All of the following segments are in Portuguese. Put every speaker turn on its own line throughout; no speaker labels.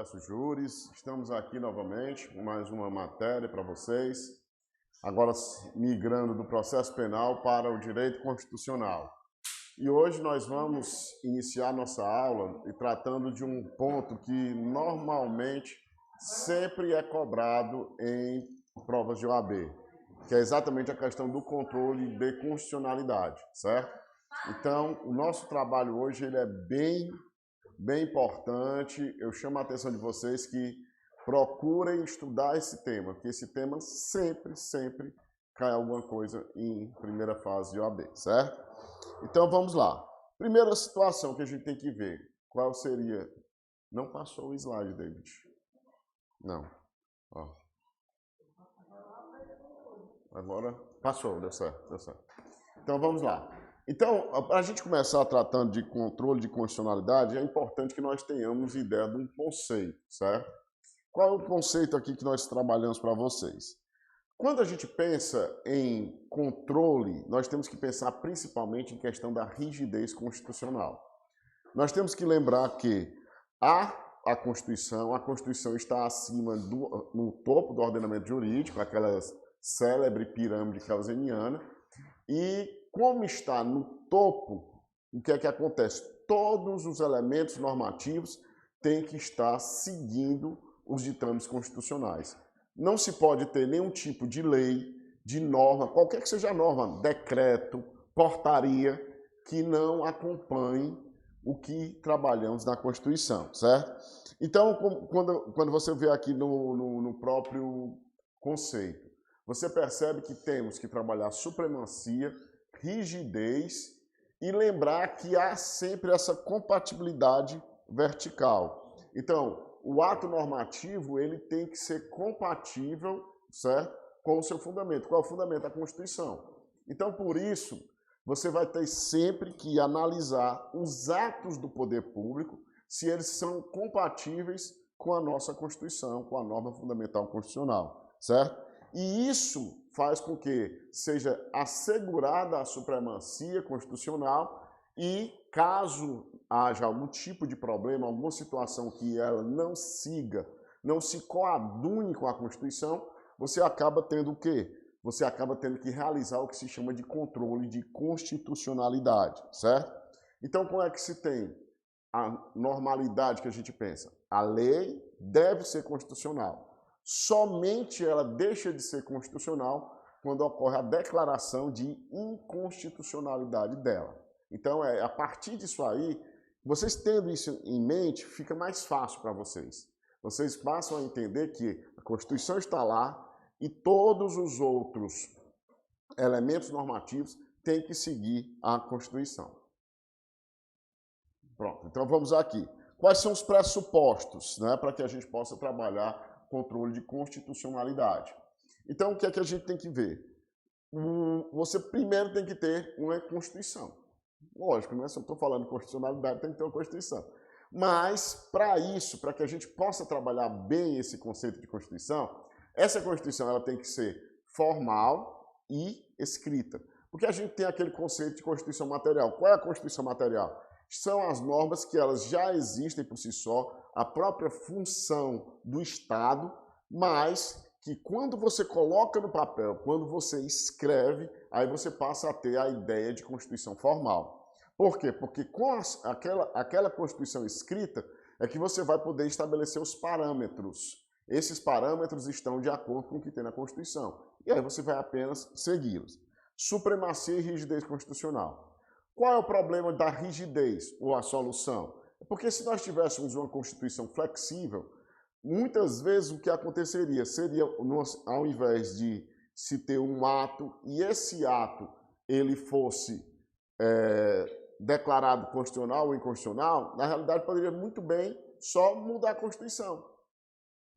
diversos júris. Estamos aqui novamente com mais uma matéria para vocês, agora migrando do processo penal para o direito constitucional. E hoje nós vamos iniciar nossa aula e tratando de um ponto que normalmente sempre é cobrado em provas de OAB, que é exatamente a questão do controle de constitucionalidade, certo? Então, o nosso trabalho hoje ele é bem importante. Eu chamo a atenção de vocês que procurem estudar esse tema, porque esse tema sempre cai alguma coisa em primeira fase de OAB, certo? Então, vamos lá. Primeira situação que a gente tem que ver, qual seria... Não passou o slide, David. Não. Ó. Agora passou, deu certo. Então, vamos lá. Então, para a gente começar tratando de controle de constitucionalidade, é importante que nós tenhamos ideia de um conceito, certo? Qual é o conceito aqui que nós trabalhamos para vocês? Quando a gente pensa em controle, nós temos que pensar principalmente em questão da rigidez constitucional. Nós temos que lembrar que a Constituição está acima no topo do ordenamento jurídico, aquela célebre pirâmide keynesiana, e como está no topo, o que é que acontece? Todos os elementos normativos têm que estar seguindo os ditames constitucionais. Não se pode ter nenhum tipo de lei, de norma, qualquer que seja a norma, decreto, portaria, que não acompanhe o que trabalhamos na Constituição, certo? Então, quando você vê aqui no próprio conceito, você percebe que temos que trabalhar supremacia, rigidez e lembrar que há sempre essa compatibilidade vertical. Então, o ato normativo ele tem que ser compatível, certo, com o seu fundamento. Qual é o fundamento? A Constituição. Então, por isso, você vai ter sempre que analisar os atos do poder público, se eles são compatíveis com a nossa Constituição, com a norma fundamental constitucional, certo? E isso faz com que seja assegurada a supremacia constitucional e, caso haja algum tipo de problema, alguma situação que ela não siga, não se coadune com a Constituição, você acaba tendo o quê? Você acaba tendo que realizar o que se chama de controle de constitucionalidade, certo? Então, como é que se tem a normalidade que a gente pensa? A lei deve ser constitucional. Somente ela deixa de ser constitucional quando ocorre a declaração de inconstitucionalidade dela. Então, a partir disso aí, vocês tendo isso em mente, fica mais fácil para vocês. Vocês passam a entender que a Constituição está lá e todos os outros elementos normativos têm que seguir a Constituição. Pronto, então vamos aqui. Quais são os pressupostos, né, para que a gente possa trabalhar controle de constitucionalidade? Então, o que é que a gente tem que ver? Você primeiro tem que ter uma Constituição. Lógico, né? Se eu estou falando de constitucionalidade, tem que ter uma Constituição. Mas, para isso, para que a gente possa trabalhar bem esse conceito de Constituição, essa Constituição ela tem que ser formal e escrita. Porque a gente tem aquele conceito de Constituição material. Qual é a Constituição material? São as normas que elas já existem por si só, a própria função do Estado, mas que quando você coloca no papel, quando você escreve, aí você passa a ter a ideia de Constituição formal. Por quê? Porque com aquela Constituição escrita é que você vai poder estabelecer os parâmetros. Esses parâmetros estão de acordo com o que tem na Constituição. E aí você vai apenas segui-los. Supremacia e rigidez constitucional. Qual é o problema da rigidez ou a solução? Porque se nós tivéssemos uma Constituição flexível, muitas vezes o que aconteceria seria, ao invés de se ter um ato e esse ato ele fosse declarado constitucional ou inconstitucional, na realidade poderia muito bem só mudar a Constituição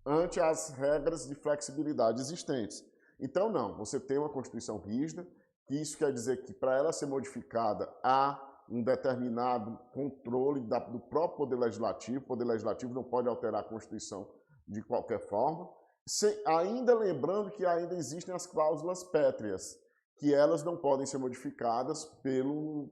ante as regras de flexibilidade existentes. Então não, você tem uma Constituição rígida, que isso quer dizer que para ela ser modificada há um determinado controle do próprio Poder Legislativo. O Poder Legislativo não pode alterar a Constituição de qualquer forma. Ainda lembrando que ainda existem as cláusulas pétreas, que elas não podem ser modificadas pelo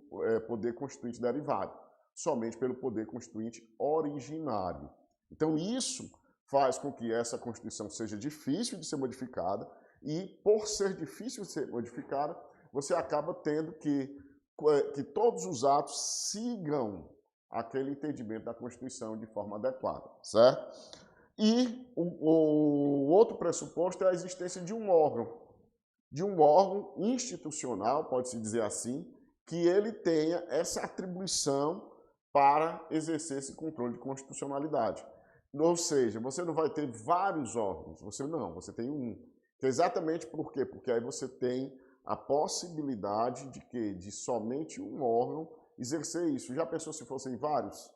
Poder Constituinte derivado, somente pelo Poder Constituinte originário. Então, isso faz com que essa Constituição seja difícil de ser modificada e, por ser difícil de ser modificada, você acaba tendo que todos os atos sigam aquele entendimento da Constituição de forma adequada, certo? E o outro pressuposto é a existência de um órgão institucional, pode-se dizer assim, que ele tenha essa atribuição para exercer esse controle de constitucionalidade. Ou seja, você não vai ter vários órgãos, você tem um. Que é exatamente por quê? Porque aí você tem a possibilidade de somente um órgão exercer isso. Já pensou se fossem vários?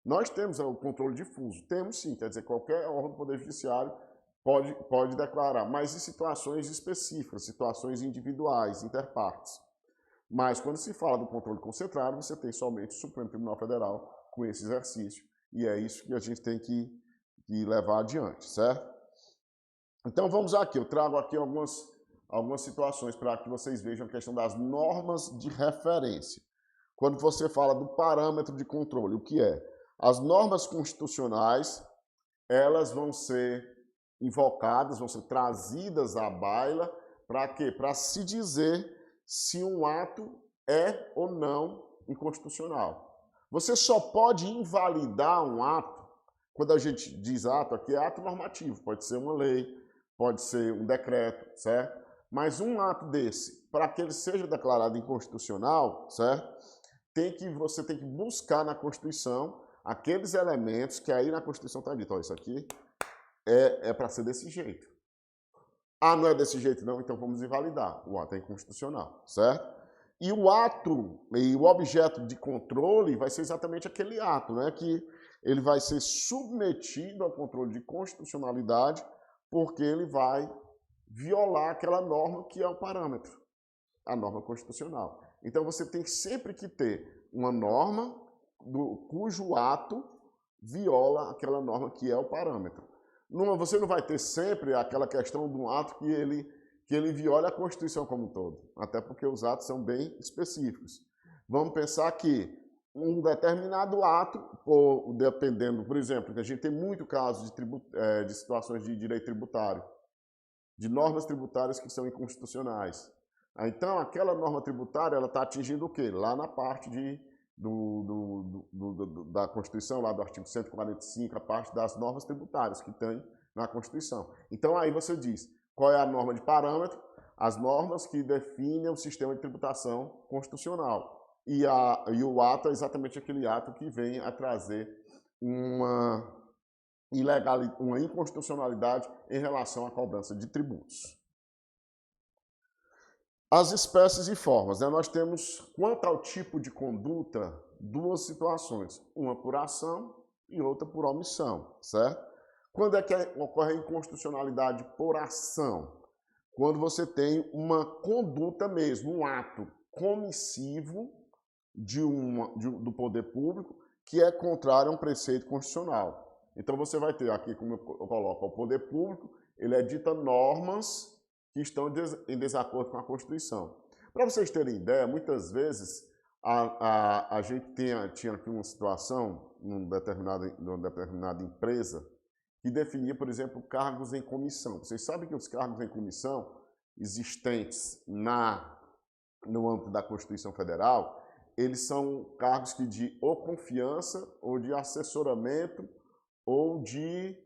Nós temos o controle difuso, temos sim, quer dizer, qualquer órgão do Poder Judiciário pode declarar, mas em situações específicas, situações individuais, interpartes. Mas quando se fala do controle concentrado, você tem somente o Supremo Tribunal Federal com esse exercício, e é isso que a gente tem que levar adiante, certo? Então vamos aqui, eu trago aqui algumas situações para que vocês vejam a questão das normas de referência. Quando você fala do parâmetro de controle, o que é? As normas constitucionais, elas vão ser invocadas, vão ser trazidas à baila, para quê? Para se dizer se um ato é ou não inconstitucional. Você só pode invalidar um ato, quando a gente diz ato, aqui é ato normativo, pode ser uma lei, pode ser um decreto, certo? Mas um ato desse, para que ele seja declarado inconstitucional, certo? Você tem que buscar na Constituição aqueles elementos que aí na Constituição está dito, ó, isso aqui é para ser desse jeito. Ah, não é desse jeito não, então vamos invalidar. O ato é inconstitucional, certo? E o ato e o objeto de controle vai ser exatamente aquele ato, né? Que ele vai ser submetido ao controle de constitucionalidade porque ele vai violar aquela norma que é o parâmetro, a norma constitucional. Então você tem sempre que ter uma norma cujo ato viola aquela norma que é o parâmetro. Você não vai ter sempre aquela questão de um ato que ele viola a Constituição como um todo, até porque os atos são bem específicos. Vamos pensar que um determinado ato, dependendo, por exemplo, que a gente tem muito caso de situações de direito tributário, de normas tributárias que são inconstitucionais. Então, aquela norma tributária ela está atingindo o quê? Lá na parte da Constituição, lá do artigo 145, a parte das normas tributárias que tem na Constituição. Então, aí você diz, qual é a norma de parâmetro? As normas que definem o sistema de tributação constitucional. E o ato é exatamente aquele ato que vem a trazer uma inconstitucionalidade em relação à cobrança de tributos. As espécies e formas, né? Nós temos, quanto ao tipo de conduta, duas situações, uma por ação e outra por omissão, certo? Quando é que ocorre a inconstitucionalidade por ação? Quando você tem uma conduta mesmo, um ato comissivo do poder público que é contrário a um preceito constitucional. Então você vai ter aqui, como eu coloco, o poder público, ele edita normas que estão em desacordo com a Constituição. Para vocês terem ideia, muitas vezes a gente tinha aqui uma situação numa determinada empresa que definia, por exemplo, cargos em comissão. Vocês sabem que os cargos em comissão existentes no âmbito da Constituição Federal, eles são cargos que de ou confiança, ou de assessoramento, ou de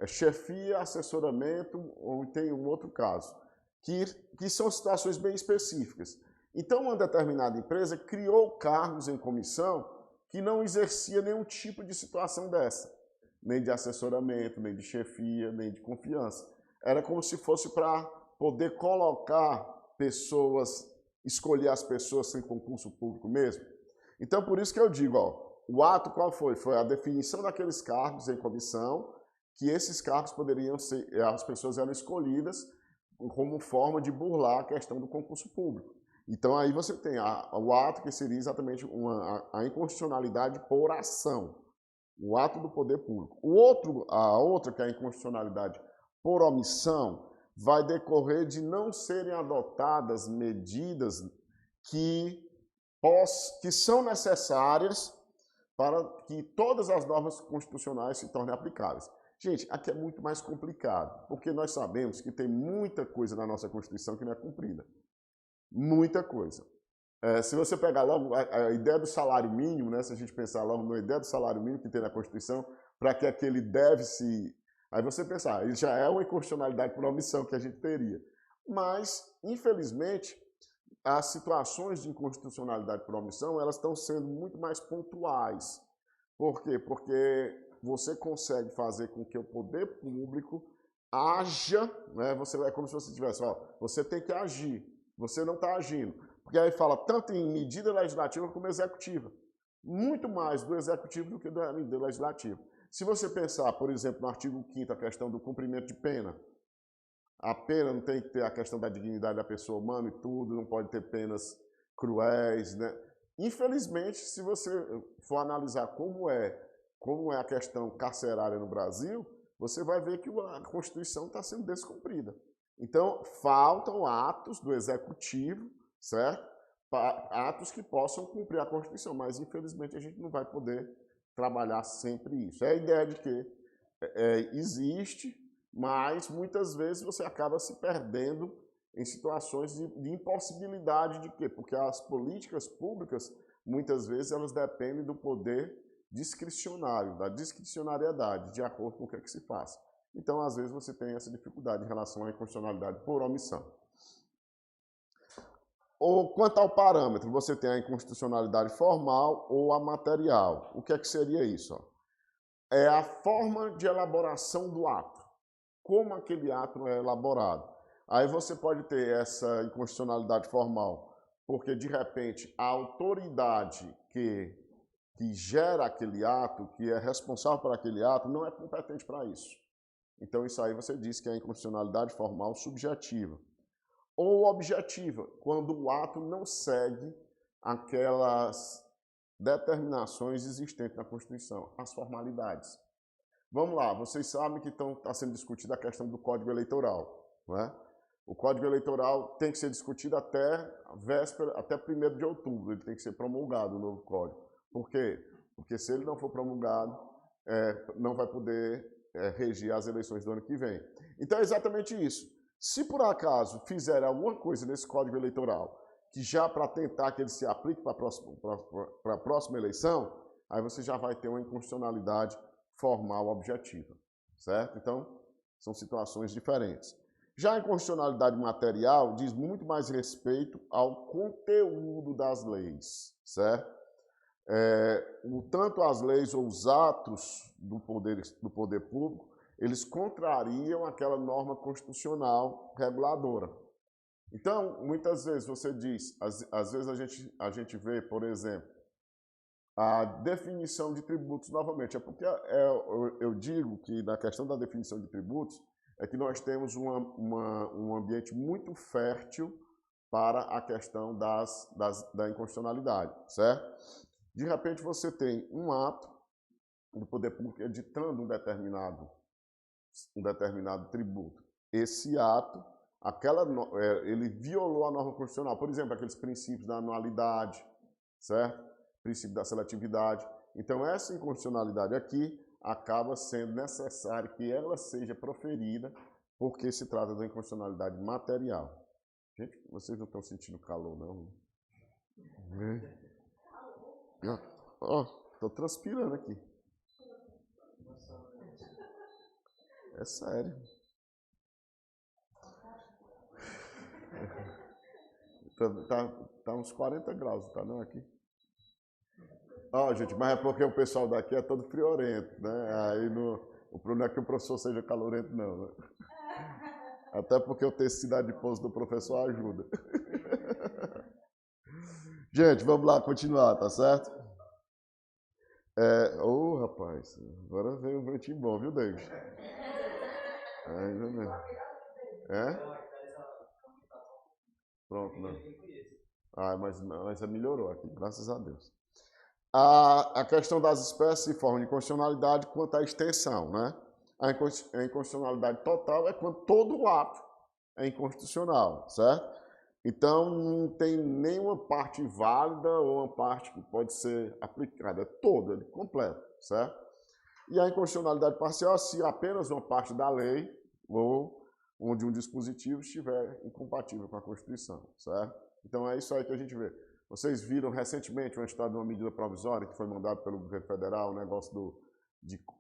chefia, assessoramento, ou tem um outro caso, que são situações bem específicas. Então, uma determinada empresa criou cargos em comissão que não exercia nenhum tipo de situação dessa, nem de assessoramento, nem de chefia, nem de confiança. Era como se fosse para poder colocar pessoas, escolher as pessoas sem concurso público mesmo. Então, por isso que eu digo, ó, o ato qual foi? Foi a definição daqueles cargos em comissão, que esses cargos poderiam ser, as pessoas eram escolhidas como forma de burlar a questão do concurso público. Então aí você tem o ato que seria exatamente a inconstitucionalidade por ação, o ato do poder público. A outra, que é a inconstitucionalidade por omissão, vai decorrer de não serem adotadas medidas que são necessárias para que todas as normas constitucionais se tornem aplicáveis. Gente, aqui é muito mais complicado, porque nós sabemos que tem muita coisa na nossa Constituição que não é cumprida. Muita coisa. Se você pegar logo a ideia do salário mínimo, né, se a gente pensar logo na ideia do salário mínimo que tem na Constituição, para que aquele deve se... Aí você pensar, ele já é uma inconstitucionalidade por omissão que a gente teria. Mas, infelizmente, as situações de inconstitucionalidade por omissão, elas estão sendo muito mais pontuais. Por quê? Porque você consegue fazer com que o poder público haja, né? É como se você tivesse, ó, você tem que agir, você não está agindo. Porque aí fala tanto em medida legislativa como executiva. Muito mais do executivo do que da medida legislativa. Se você pensar, por exemplo, no artigo 5º, a questão do cumprimento de pena, a pena não tem que ter a questão da dignidade da pessoa humana e tudo, não pode ter penas cruéis, né? Infelizmente, se você for analisar como é a questão carcerária no Brasil, você vai ver que a Constituição está sendo descumprida. Então, faltam atos do Executivo, certo? Atos que possam cumprir a Constituição, mas infelizmente a gente não vai poder trabalhar sempre isso. É a ideia de que existe, mas muitas vezes você acaba se perdendo em situações de impossibilidade de quê? Porque as políticas públicas, muitas vezes, elas dependem do poder discricionário, da discricionariedade, de acordo com o que é que se faça. Então, às vezes, você tem essa dificuldade em relação à inconstitucionalidade por omissão. Ou, quanto ao parâmetro, você tem a inconstitucionalidade formal ou a material. O que é que seria isso? É a forma de elaboração do ato. Como aquele ato é elaborado. Aí você pode ter essa inconstitucionalidade formal, porque, de repente, a autoridade que gera aquele ato, que é responsável por aquele ato, não é competente para isso. Então, isso aí você diz que é a inconstitucionalidade formal subjetiva. Ou objetiva, quando o ato não segue aquelas determinações existentes na Constituição, as formalidades. Vamos lá, vocês sabem que está sendo discutida a questão do Código Eleitoral, não é? O Código Eleitoral tem que ser discutido até a véspera, até 1º de outubro, ele tem que ser promulgado, o novo Código. Por quê? Porque se ele não for promulgado, não vai poder regir as eleições do ano que vem. Então é exatamente isso. Se por acaso fizer alguma coisa nesse Código Eleitoral, que já para tentar que ele se aplique para a próxima eleição, aí você já vai ter uma inconstitucionalidade formal objetiva, certo? Então, são situações diferentes. Já a inconstitucionalidade material diz muito mais respeito ao conteúdo das leis, certo? Tanto as leis ou os atos do poder público, eles contrariam aquela norma constitucional reguladora. Então, muitas vezes você diz, às vezes a gente vê, por exemplo, a definição de tributos novamente. É porque eu digo que na questão da definição de tributos é que nós temos um ambiente muito fértil para a questão da inconstitucionalidade, certo? De repente você tem um ato do poder público editando um determinado tributo. Esse ato, ele violou a norma constitucional. Por exemplo, aqueles princípios da anualidade, certo? Princípio da seletividade. Então, essa inconstitucionalidade aqui acaba sendo necessário que ela seja proferida, porque se trata da inconstitucionalidade material. Gente, vocês não estão sentindo calor, não? Estou transpirando aqui. É sério. Tá uns 40 graus, tá não aqui? Gente, mas é porque o pessoal daqui é todo friorento, né? Aí o problema é que o professor seja calorento, não. Né? Até porque o tecido adiposo do professor ajuda. Gente, vamos lá continuar, tá certo? Rapaz, agora veio um ventinho bom, viu, David? Ainda mesmo. Pronto, né? Mas melhorou aqui, graças a Deus. A questão das espécies e forma de inconstitucionalidade quanto à extensão, né? A inconstitucionalidade total é quando todo o ato é inconstitucional, certo? Então, não tem nenhuma parte válida ou uma parte que pode ser aplicada. É todo, ele completo, certo? E a inconstitucionalidade parcial, se apenas uma parte da lei ou onde um dispositivo estiver incompatível com a Constituição, certo? Então, é isso aí que a gente vê. Vocês viram recentemente o estado de uma medida provisória que foi mandada pelo governo federal, o negócio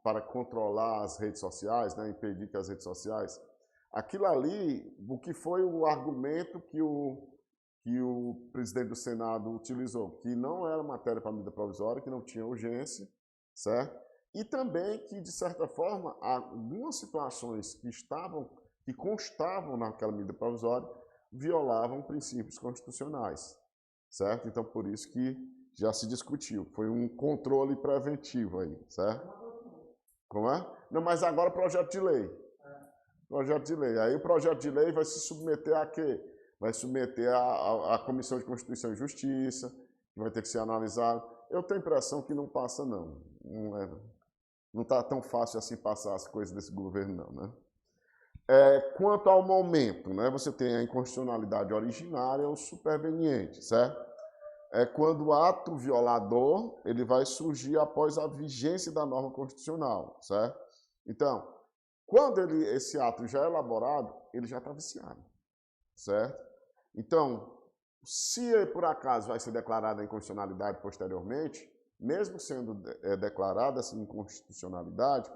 para controlar as redes sociais, né, impedir que as redes sociais. Aquilo ali, o que foi o argumento que o presidente do Senado utilizou, que não era matéria para medida provisória, que não tinha urgência, certo? E também que, de certa forma, algumas situações que constavam naquela medida provisória violavam princípios constitucionais, certo? Então, por isso que já se discutiu. Foi um controle preventivo aí, certo? Como é? Não, mas agora projeto de lei. Projeto de lei. Aí o projeto de lei vai se submeter a quê? Vai submeter à Comissão de Constituição e Justiça, que vai ter que ser analisado. Eu tenho a impressão que não passa, não. Não está tão fácil assim passar as coisas desse governo, não, né? Quanto ao momento, né, você tem a inconstitucionalidade originária ou superveniente, certo? É quando o ato violador ele vai surgir após a vigência da norma constitucional, certo? Então, quando esse ato já é elaborado, ele já está viciado, certo? Então, se por acaso vai ser declarada a inconstitucionalidade posteriormente, mesmo sendo declarada essa inconstitucionalidade,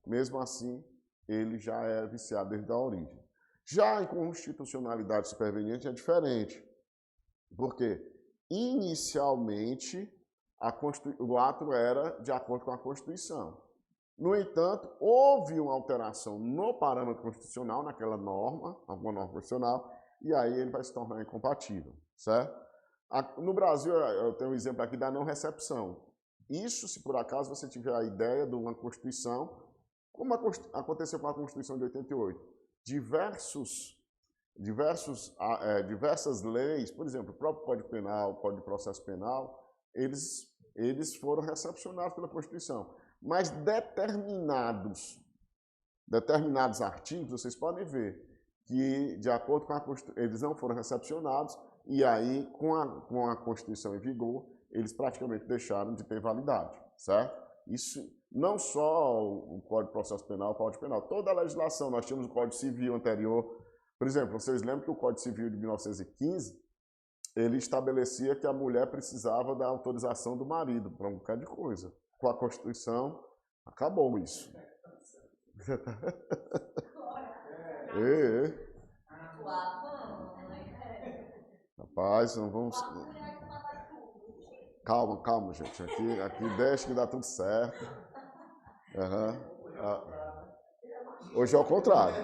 mesmo assim, ele já é viciado desde a origem. Já a inconstitucionalidade superveniente é diferente. Por quê? Inicialmente, o ato era de acordo com a Constituição. No entanto, houve uma alteração no parâmetro constitucional, naquela norma, alguma norma constitucional, e aí ele vai se tornar incompatível, certo? No Brasil, eu tenho um exemplo aqui da não recepção. Isso, se por acaso você tiver a ideia de uma Constituição, como aconteceu com a Constituição de 88, diversas leis, por exemplo, o próprio Código Penal, o Código de Processo Penal, eles foram recepcionados pela Constituição. Mas determinados artigos, vocês podem ver que, de acordo com a Constituição, eles não foram recepcionados e aí, com a Constituição em vigor, eles praticamente deixaram de ter validade, certo? Isso não só o Código de Processo Penal, o Código Penal, toda a legislação, nós tínhamos o Código Civil anterior. Por exemplo, vocês lembram que o Código Civil de 1915, ele estabelecia que a mulher precisava da autorização do marido para um bocado de coisa. Com a Constituição, acabou isso. Rapaz, não vamos... Calma, gente. Aqui deixa que dá tudo certo. Hoje é o contrário.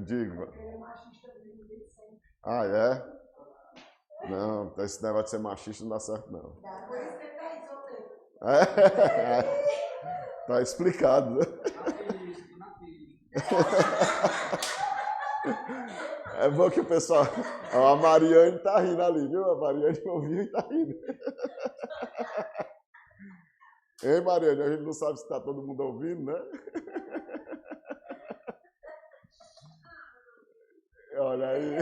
Digo. Ah, é? Não, esse negócio de ser machista não dá certo, não. Por isso que ele tá aí, solteiro. Tá explicado, né? É bom que o pessoal... A Mariane tá rindo ali, viu? A Mariane ouviu e tá rindo. Hein, Mariane? A gente não sabe se tá todo mundo ouvindo, né? Olha aí.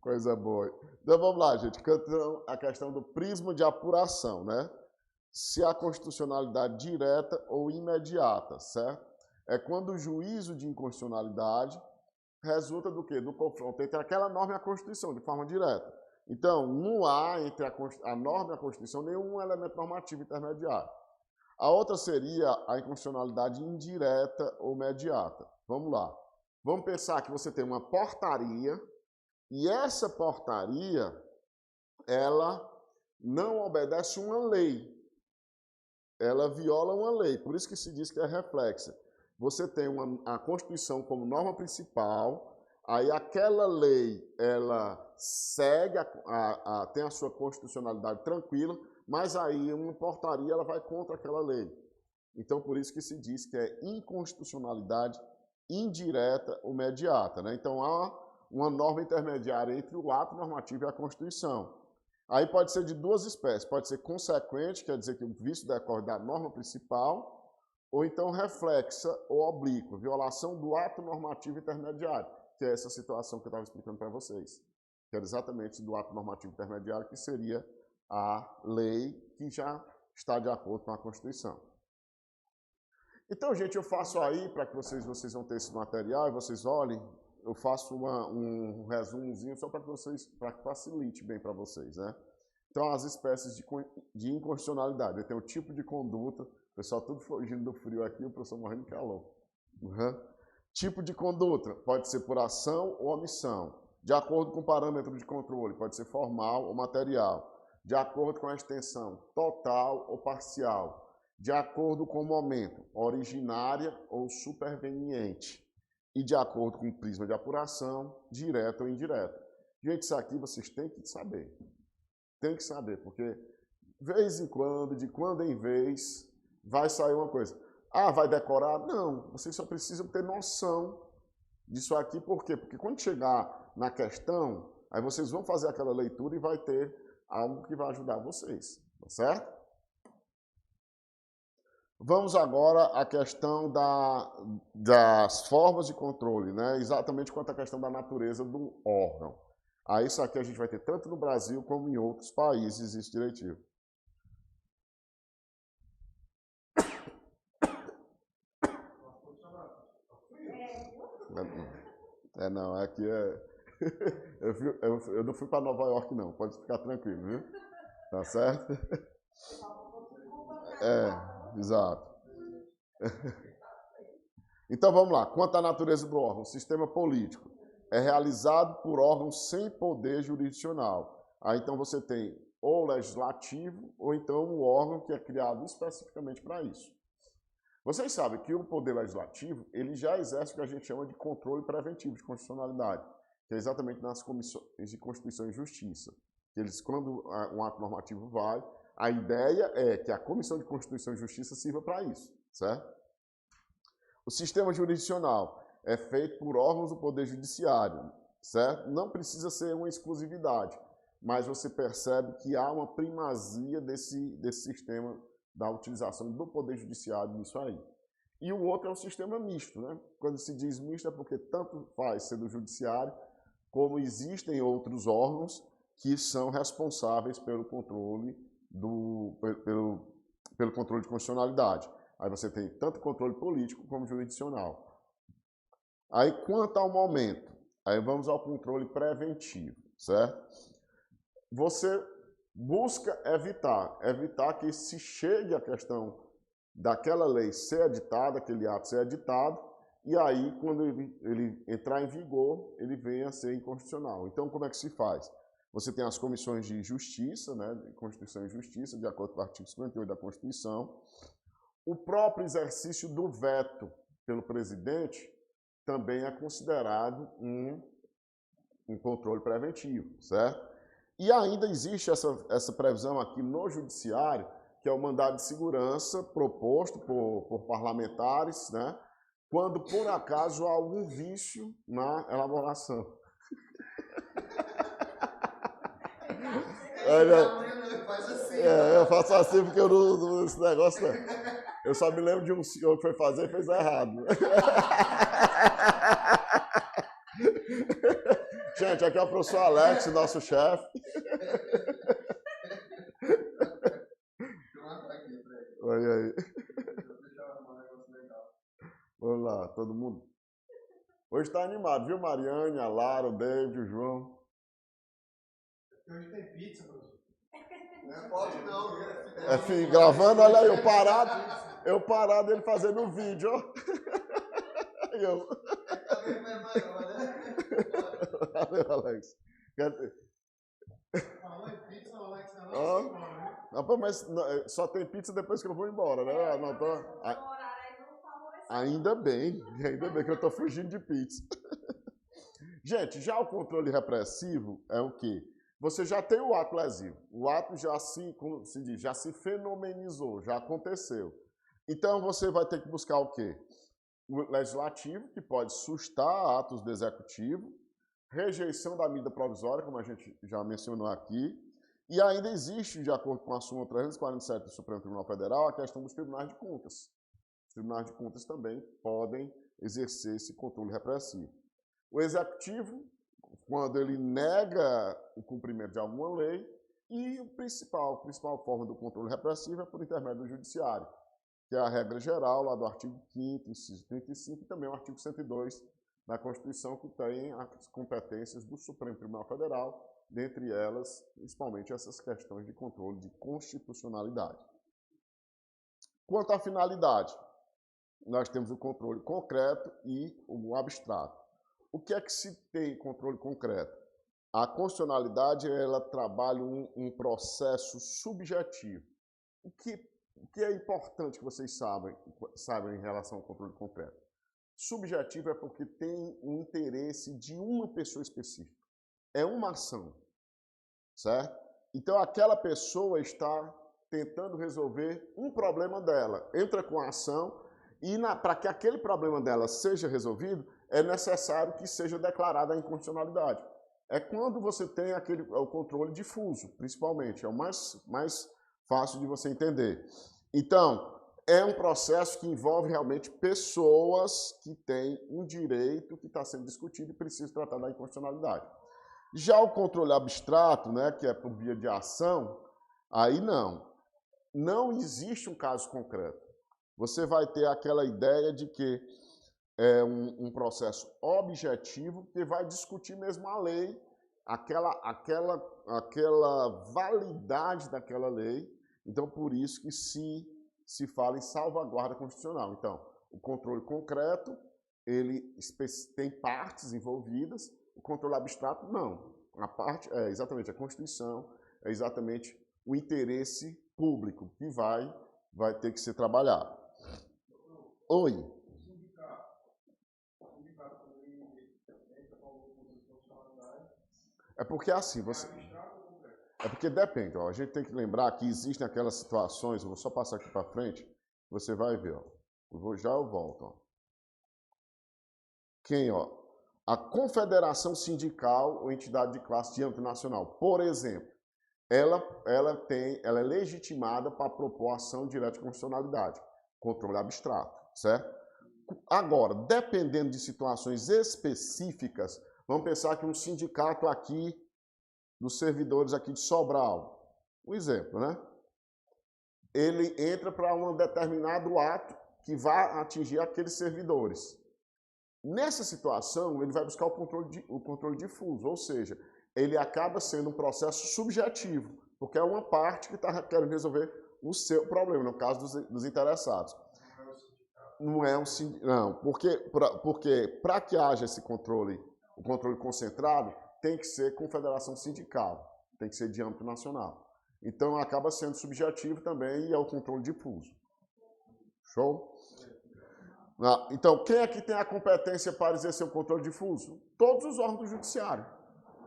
Coisa boa. Então vamos lá, gente. A questão do prisma de apuração, né? Se há constitucionalidade direta ou imediata, certo? É quando o juízo de inconstitucionalidade resulta do quê? Do confronto entre aquela norma e a Constituição, de forma direta. Então, não há entre a norma e a Constituição nenhum elemento normativo intermediário. A outra seria a inconstitucionalidade indireta ou mediata. Vamos lá. Vamos pensar que você tem uma portaria e essa portaria, ela não obedece uma lei. Ela viola uma lei, por isso que se diz que é reflexa. Você tem a Constituição como norma principal, aí aquela lei, ela segue, tem a sua constitucionalidade tranquila, mas aí uma portaria ela vai contra aquela lei. Então, por isso que se diz que é inconstitucionalidade indireta ou mediata, né? Então, há uma norma intermediária entre o ato normativo e a Constituição. Aí pode ser de duas espécies, pode ser consequente, quer dizer que o vício decorre da norma principal, ou então reflexa ou oblíqua, violação do ato normativo intermediário, que é essa situação que eu estava explicando para vocês, que era exatamente do ato normativo intermediário, que seria a lei que já está de acordo com a Constituição. Então, gente, eu faço aí, para que vocês vão ter esse material e vocês olhem, eu faço um resumozinho só para que facilite bem para vocês, né? Então, as espécies de inconstitucionalidade. Tem o tipo de conduta, o pessoal tudo fugindo do frio aqui, o professor morrendo de calor. Tipo de conduta, pode ser por ação ou omissão, de acordo com o parâmetro de controle, pode ser formal ou material, de acordo com a extensão total ou parcial, de acordo com o momento, originária ou superveniente, e de acordo com o prisma de apuração, direta ou indireta. Gente, isso aqui vocês têm que saber. Tem que saber, porque, vez em quando, de quando em vez, vai sair uma coisa. Ah, vai decorar? Não, vocês só precisam ter noção disso aqui. Por quê? Porque quando chegar na questão, aí vocês vão fazer aquela leitura e vai ter algo que vai ajudar vocês, tá certo? Vamos agora à questão das formas de controle, né? Exatamente quanto à questão da natureza do órgão. Aí isso aqui a gente vai ter tanto no Brasil como em outros países isso diretivo. Não, aqui é... Eu não fui para Nova York, não, pode ficar tranquilo, viu? Tá certo? Exato. Então vamos lá. Quanto à natureza do órgão, o sistema político é realizado por órgãos sem poder jurisdicional. Aí então você tem ou legislativo ou então um órgão que é criado especificamente para isso. Vocês sabem que o poder legislativo ele já exerce o que a gente chama de controle preventivo de constitucionalidade, que é exatamente nas comissões de Constituição e Justiça. Eles, quando um ato normativo vai, a ideia é que a Comissão de Constituição e Justiça sirva para isso, certo? O sistema jurisdicional é feito por órgãos do Poder Judiciário, certo? Não precisa ser uma exclusividade, mas você percebe que há uma primazia desse sistema da utilização do Poder Judiciário nisso aí. E o outro é o sistema misto, né? Quando se diz misto é porque tanto faz ser do Judiciário, como existem outros órgãos que são responsáveis pelo controle pelo controle de constitucionalidade. Aí você tem tanto controle político como jurisdicional. Aí, quanto ao momento, aí vamos ao controle preventivo, certo? Você busca evitar que se chegue à questão daquela lei ser editada, aquele ato ser editado, e aí, quando ele entrar em vigor, ele venha a ser inconstitucional. Então, como é que se faz? Você tem as comissões de justiça, né, de Constituição e Justiça, de acordo com o artigo 58 da Constituição. O próprio exercício do veto pelo presidente também é considerado um controle preventivo, certo? E ainda existe essa previsão aqui no Judiciário, que é o mandado de segurança proposto por parlamentares, né, quando por acaso há algum vício na elaboração. Eu faço assim porque eu não esse negócio não. Eu só me lembro de um senhor que foi fazer e fez errado. Gente, aqui é o professor Alex, nosso chefe. Olha aí. Vamos lá, todo mundo. Hoje está animado, viu, Mariane, a Lara, o David, o João.
Hoje tem pizza, professor.
Não pode não,
filho, gravando, olha aí, eu parado ele fazendo um vídeo, ó. Eu. Valeu, Alex.
Falou em pizza, o Alex não
Ó.
vai embora, né?
Rapaz, mas só tem pizza depois que eu vou embora, né? Ainda bem que eu estou fugindo de pizza. Gente, já o controle repressivo é o quê? Você já tem o ato lesivo. O ato já já se fenomenizou, já aconteceu. Então você vai ter que buscar o quê? O legislativo, que pode sustar atos do executivo, rejeição da medida provisória, como a gente já mencionou aqui, e ainda existe, de acordo com a súmula 347 do Supremo Tribunal Federal, a questão dos tribunais de contas. tribunais de contas também podem exercer esse controle repressivo. O executivo, quando ele nega o cumprimento de alguma lei, e a principal forma do controle repressivo é por intermédio do judiciário, que é a regra geral lá do artigo 5º, inciso 35, e também o artigo 102 da Constituição, que tem as competências do Supremo Tribunal Federal, dentre elas, principalmente, essas questões de controle de constitucionalidade. Quanto à finalidade, nós temos o controle concreto e o abstrato. O que é que se tem controle concreto? A constitucionalidade, ela trabalha um processo subjetivo. O que é importante que vocês saibam em relação ao controle concreto? Subjetivo é porque tem um interesse de uma pessoa específica. É uma ação, certo? Então, aquela pessoa está tentando resolver um problema dela. Entra com a ação e, para que aquele problema dela seja resolvido, é necessário que seja declarada a inconstitucionalidade. É quando você tem o controle difuso, principalmente. É o mais fácil de você entender. Então, é um processo que envolve realmente pessoas que têm um direito que está sendo discutido e precisa tratar da inconstitucionalidade. Já o controle abstrato, né, que é por via de ação, aí não existe um caso concreto. Você vai ter aquela ideia de que é um processo objetivo que vai discutir mesmo a lei, aquela validade daquela lei. Então, por isso que se fala em salvaguarda constitucional. Então, o controle concreto, ele tem partes envolvidas, o controle abstrato, não. A parte é exatamente a Constituição, é exatamente o interesse público que vai ter que ser trabalhado. Oi. É porque assim, é porque depende, ó, a gente tem que lembrar que existem aquelas situações, eu vou só passar aqui para frente, você vai ver, ó. Eu volto, ó. Quem, ó? A Confederação Sindical ou entidade de classe de âmbito nacional, por exemplo, ela é legitimada para propor ação direta de constitucionalidade, controle abstrato, certo? Agora, dependendo de situações específicas, vamos pensar que um sindicato aqui, dos servidores aqui de Sobral, um exemplo, né? Ele entra para um determinado ato que vai atingir aqueles servidores. Nessa situação, ele vai buscar o controle difuso, ou seja, ele acaba sendo um processo subjetivo, porque é uma parte que está querendo resolver o seu problema, no caso dos interessados. Não é um sindicato. Não, porque para que haja esse controle, o controle concentrado, tem que ser confederação sindical, tem que ser de âmbito nacional. Então, acaba sendo subjetivo também e é o controle difuso. Show? Então, quem é que tem a competência para exercer o controle difuso? Todos os órgãos do judiciário.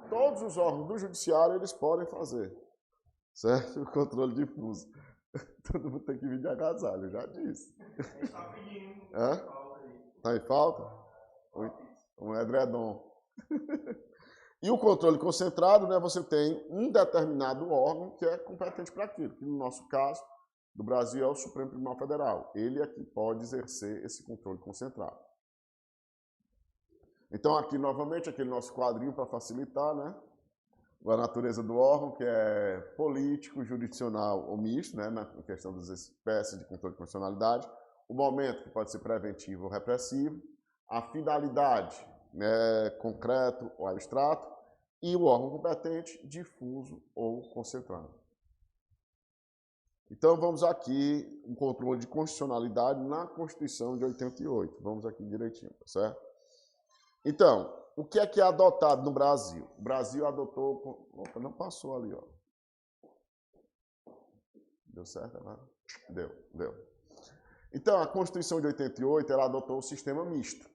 Todos os órgãos do judiciário, eles podem fazer. Certo? O controle difuso. Todo mundo tem que vir de agasalho, eu já disse.
Está pedindo.
Está em falta? Um edredom. E o controle concentrado, né, você tem um determinado órgão que é competente para aquilo, que no nosso caso, do Brasil, é o Supremo Tribunal Federal. Ele é que pode exercer esse controle concentrado. Então, aqui, novamente, aquele nosso quadrinho para facilitar, né? A natureza do órgão, que é político, jurisdicional ou misto, né, na questão das espécies de controle de constitucionalidade. O momento, que pode ser preventivo ou repressivo. A finalidade, né, concreto ou abstrato. E o órgão competente, difuso ou concentrado. Então, vamos aqui, um controle de constitucionalidade na Constituição de 88. Vamos aqui direitinho, certo? Então, o que é adotado no Brasil? O Brasil adotou... Opa, não passou ali, ó. Deu certo agora? Deu. Então, a Constituição de 88, ela adotou o sistema misto,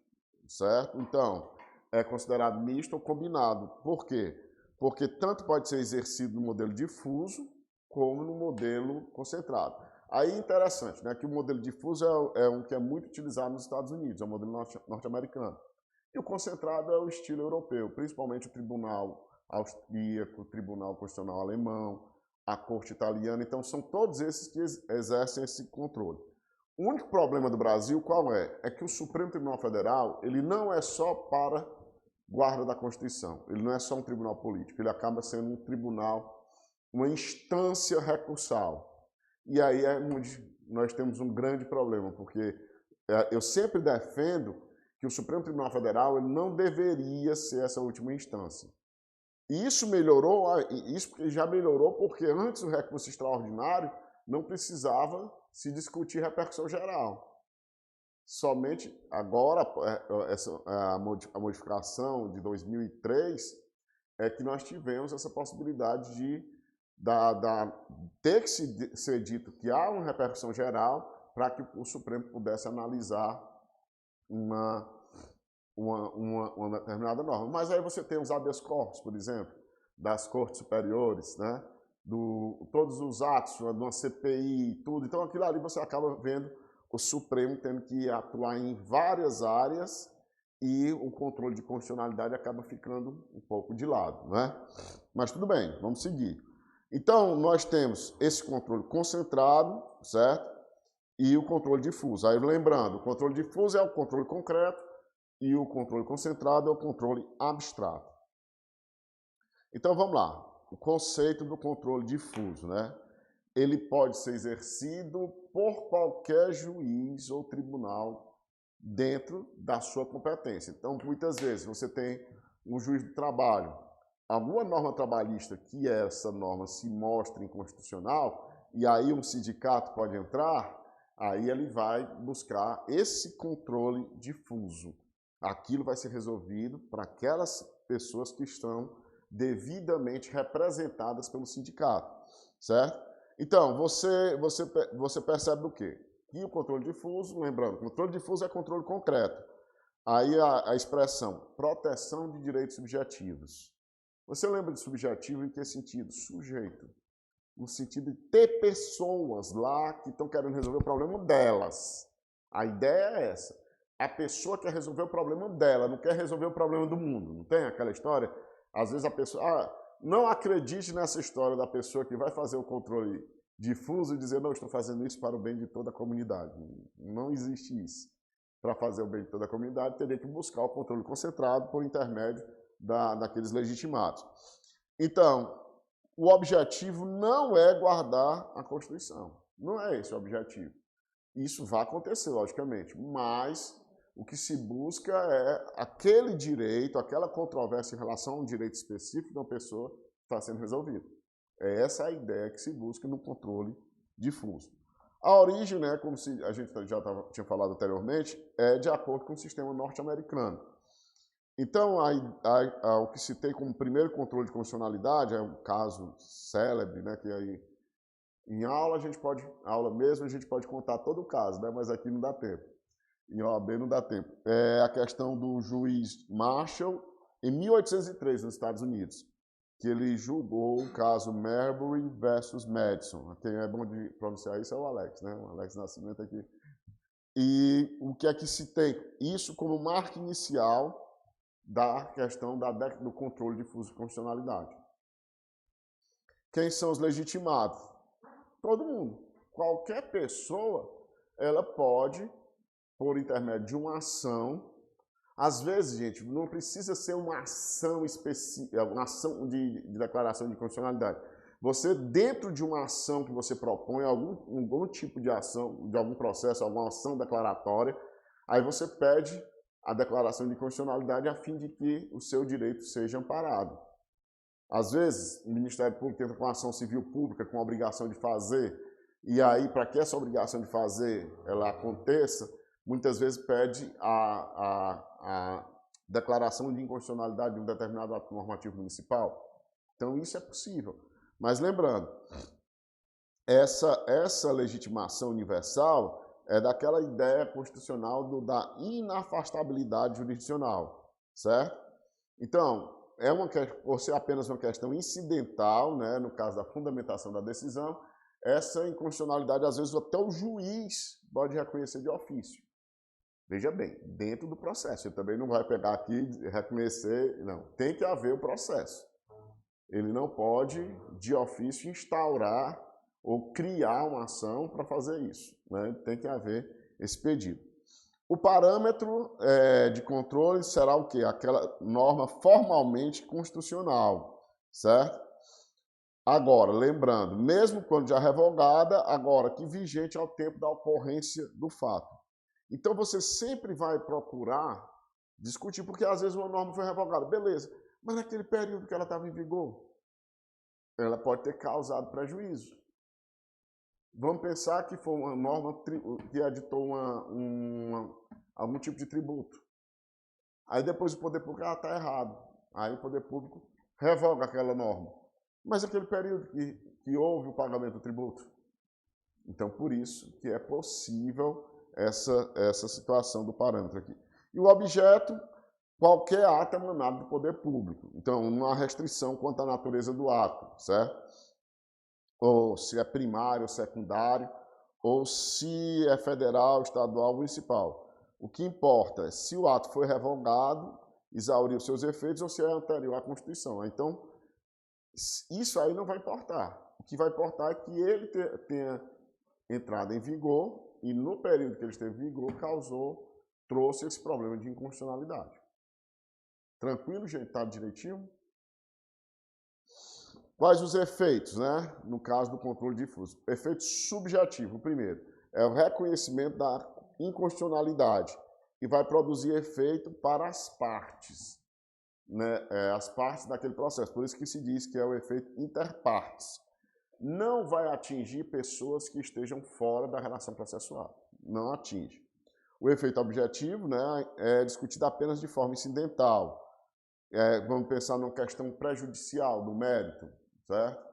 certo? Então, é considerado misto ou combinado. Por quê? Porque tanto pode ser exercido no modelo difuso, como no modelo concentrado. Aí é interessante, né, que o modelo difuso é um que é muito utilizado nos Estados Unidos, é o modelo norte-americano. E o concentrado é o estilo europeu, principalmente o Tribunal Austríaco, o Tribunal Constitucional Alemão, a Corte Italiana. Então, são todos esses que exercem esse controle. O único problema do Brasil qual é? É que o Supremo Tribunal Federal, ele não é só para guarda da Constituição, ele não é só um tribunal político, ele acaba sendo um tribunal, uma instância recursal. E aí é onde nós temos um grande problema, porque eu sempre defendo que o Supremo Tribunal Federal ele não deveria ser essa última instância. E isso melhorou, isso já melhorou porque antes o recurso extraordinário não precisava se discutir repercussão geral. Somente agora, a modificação de 2003, é que nós tivemos essa possibilidade de ter que ser dito que há uma repercussão geral para que o Supremo pudesse analisar uma determinada norma. Mas aí você tem os habeas corpus, por exemplo, das cortes superiores, né? Todos os atos de uma CPI, tudo. Então, aquilo ali você acaba vendo o Supremo tendo que atuar em várias áreas e o controle de constitucionalidade acaba ficando um pouco de lado, né? Mas tudo bem, vamos seguir. Então, nós temos esse controle concentrado, certo? E o controle difuso. Aí, lembrando, o controle difuso é o controle concreto e o controle concentrado é o controle abstrato. Então, vamos lá. O conceito do controle difuso, né? Ele pode ser exercido por qualquer juiz ou tribunal dentro da sua competência. Então, muitas vezes, você tem um juiz do trabalho, alguma norma trabalhista que essa norma se mostre inconstitucional, e aí um sindicato pode entrar, aí ele vai buscar esse controle difuso. Aquilo vai ser resolvido para aquelas pessoas que estão devidamente representadas pelo sindicato, certo? Então, você percebe o quê? Que o controle difuso, lembrando, controle difuso é controle concreto. Aí a expressão proteção de direitos subjetivos. Você lembra de subjetivo em que sentido? Sujeito. No sentido de ter pessoas lá que estão querendo resolver o problema delas. A ideia é essa. A pessoa quer resolver o problema dela, não quer resolver o problema do mundo. Não tem aquela história? Às vezes a pessoa... não acredite nessa história da pessoa que vai fazer o controle difuso e dizer, não, estou fazendo isso para o bem de toda a comunidade. Não existe isso. Para fazer o bem de toda a comunidade, teria que buscar o controle concentrado por intermédio daqueles legitimados. Então, o objetivo não é guardar a Constituição. Não é esse o objetivo. Isso vai acontecer, logicamente, mas o que se busca é aquele direito, aquela controvérsia em relação a um direito específico de uma pessoa está sendo resolvido. É essa a ideia que se busca no controle difuso. A origem, né, como a gente já tinha falado anteriormente, é de acordo com o sistema norte-americano. Então, o que se tem como primeiro controle de constitucionalidade é um caso célebre, né, que aí em aula mesmo a gente pode contar todo o caso, né, mas aqui não dá tempo. Em OAB não dá tempo. É a questão do juiz Marshall, em 1803, nos Estados Unidos, que ele julgou o caso Marbury versus Madison. Quem é bom de pronunciar isso é o Alex, né? O Alex Nascimento aqui. E o que é que se tem? Isso como marca inicial da questão do controle difuso de constitucionalidade. Quem são os legitimados? Todo mundo. Qualquer pessoa, ela pode, por intermédio de uma ação. Às vezes, gente, não precisa ser uma ação específica, uma ação de declaração de constitucionalidade. Você, dentro de uma ação que você propõe, algum tipo de ação, de algum processo, alguma ação declaratória, aí você pede a declaração de constitucionalidade a fim de que o seu direito seja amparado. Às vezes, o Ministério Público entra com uma ação civil pública com a obrigação de fazer, e aí, para que essa obrigação de fazer ela aconteça, muitas vezes pede a declaração de inconstitucionalidade de um determinado ato normativo municipal. Então, isso é possível. Mas lembrando, essa legitimação universal é daquela ideia constitucional da inafastabilidade jurisdicional, certo? Então, por ser apenas uma questão incidental, né, no caso da fundamentação da decisão, essa inconstitucionalidade, às vezes, até o juiz pode reconhecer de ofício. Veja bem, dentro do processo. Ele também não vai pegar aqui e reconhecer, não. Tem que haver o processo. Ele não pode, de ofício, instaurar ou criar uma ação para fazer isso, né? Tem que haver esse pedido. O parâmetro de controle será o quê? Aquela norma formalmente constitucional, certo? Agora, lembrando, mesmo quando já revogada, agora que vigente ao tempo da ocorrência do fato. Então, você sempre vai procurar discutir, porque às vezes uma norma foi revogada, beleza, mas naquele período que ela estava em vigor, ela pode ter causado prejuízo. Vamos pensar que foi uma norma que editou algum tipo de tributo. Aí depois o poder público está errado. Aí o poder público revoga aquela norma. Mas aquele período que houve o pagamento do tributo. Então, por isso que é possível essa situação do parâmetro aqui. E o objeto, qualquer ato emanado do poder público. Então, não há restrição quanto à natureza do ato, certo? Ou se é primário ou secundário, ou se é federal, estadual, municipal. O que importa é se o ato foi revogado, exauriu seus efeitos, ou se é anterior à Constituição. Então, isso aí não vai importar. O que vai importar é que ele tenha entrado em vigor e no período que ele esteve em vigor trouxe esse problema de inconstitucionalidade. Tranquilo, gente? Está direitinho? Quais os efeitos, né? No caso do controle difuso? Efeito subjetivo, o primeiro, é o reconhecimento da inconstitucionalidade e vai produzir efeito para as partes, né? As partes daquele processo. Por isso que se diz que é o efeito interpartes. Não vai atingir pessoas que estejam fora da relação processual. Não atinge. O efeito objetivo, né, é discutido apenas de forma incidental. Vamos pensar numa questão prejudicial do mérito, certo?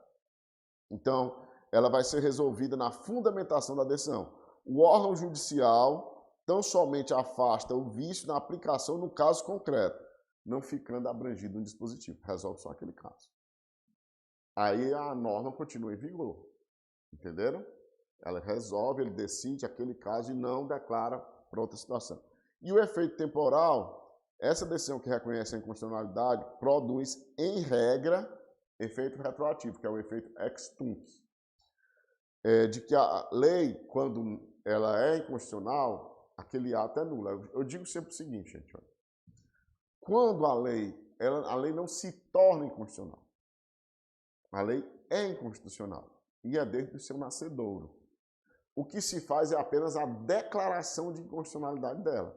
Então, ela vai ser resolvida na fundamentação da decisão. O órgão judicial tão somente afasta o vício na aplicação no caso concreto, não ficando abrangido no dispositivo. Resolve só aquele caso. Aí a norma continua em vigor. Entenderam? Ela resolve, ele decide aquele caso e não declara para outra situação. E o efeito temporal, essa decisão que reconhece a inconstitucionalidade produz, em regra, efeito retroativo, que é o efeito ex tunc. De que a lei, quando ela é inconstitucional, aquele ato é nulo. Eu digo sempre o seguinte, gente. Olha. Quando a lei não se torna inconstitucional. A lei é inconstitucional e é desde o seu nascedouro. O que se faz é apenas a declaração de inconstitucionalidade dela.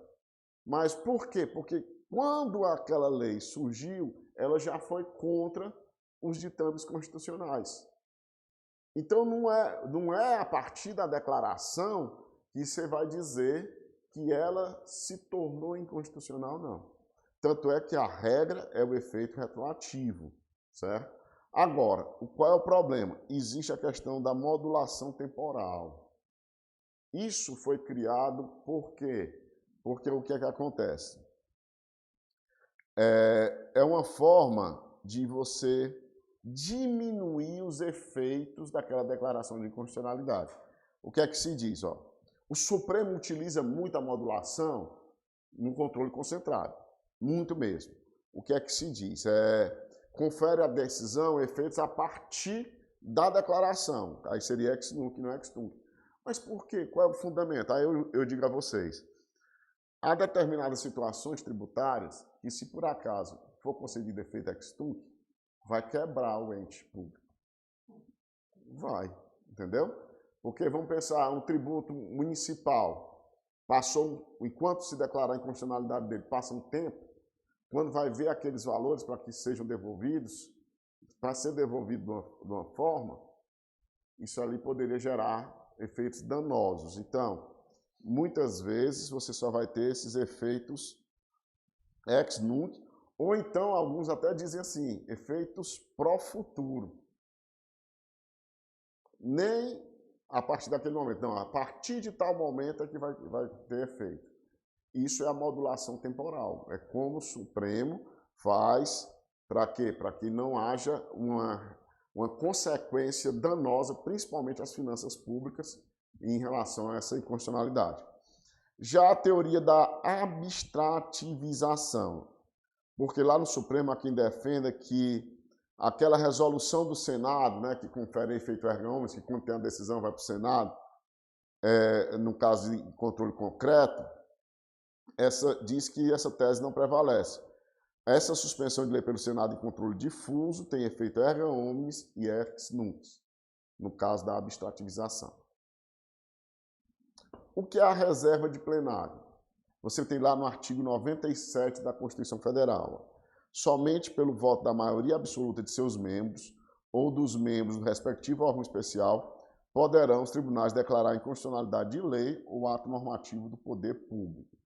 Mas por quê? Porque quando aquela lei surgiu, ela já foi contra os ditames constitucionais. Então não é a partir da declaração que você vai dizer que ela se tornou inconstitucional, não. Tanto é que a regra é o efeito retroativo, certo? Agora, qual é o problema? Existe a questão da modulação temporal. Isso foi criado por quê? Porque o que é que acontece? É uma forma de você diminuir os efeitos daquela declaração de inconstitucionalidade. O que é que se diz? Ó? O Supremo utiliza muito a modulação no controle concentrado, muito mesmo. O que é que se diz? Confere a decisão efeitos a partir da declaração. Aí seria ex nunc, não ex tunc. Mas por quê? Qual é o fundamento? Aí eu digo a vocês. Há determinadas situações tributárias que, se por acaso for concedido efeito ex tunc, vai quebrar o ente público. Vai, entendeu? Porque vamos pensar, um tributo municipal passou, enquanto se declarar a inconstitucionalidade dele, passa um tempo, quando vai ver aqueles valores para que sejam devolvidos, para ser devolvido de uma forma, isso ali poderia gerar efeitos danosos. Então, muitas vezes você só vai ter esses efeitos ex nunc, ou então alguns até dizem assim, efeitos pro futuro. Nem a partir daquele momento, não, a partir de tal momento é que vai ter efeito. Isso é a modulação temporal. É como o Supremo faz para quê? Para que não haja uma consequência danosa, principalmente às finanças públicas, em relação a essa inconstitucionalidade. Já a teoria da abstrativização, porque lá no Supremo há quem defenda que aquela resolução do Senado, né, que confere efeito erga omnes, que quando tem a decisão vai para o Senado, no caso de controle concreto, diz que essa tese não prevalece. Essa suspensão de lei pelo Senado em controle difuso tem efeito erga omnes e ex nunc, no caso da abstrativização. O que é a reserva de plenário? Você tem lá no artigo 97 da Constituição Federal. Somente pelo voto da maioria absoluta de seus membros ou dos membros do respectivo órgão especial poderão os tribunais declarar inconstitucionalidade de lei ou ato normativo do poder público.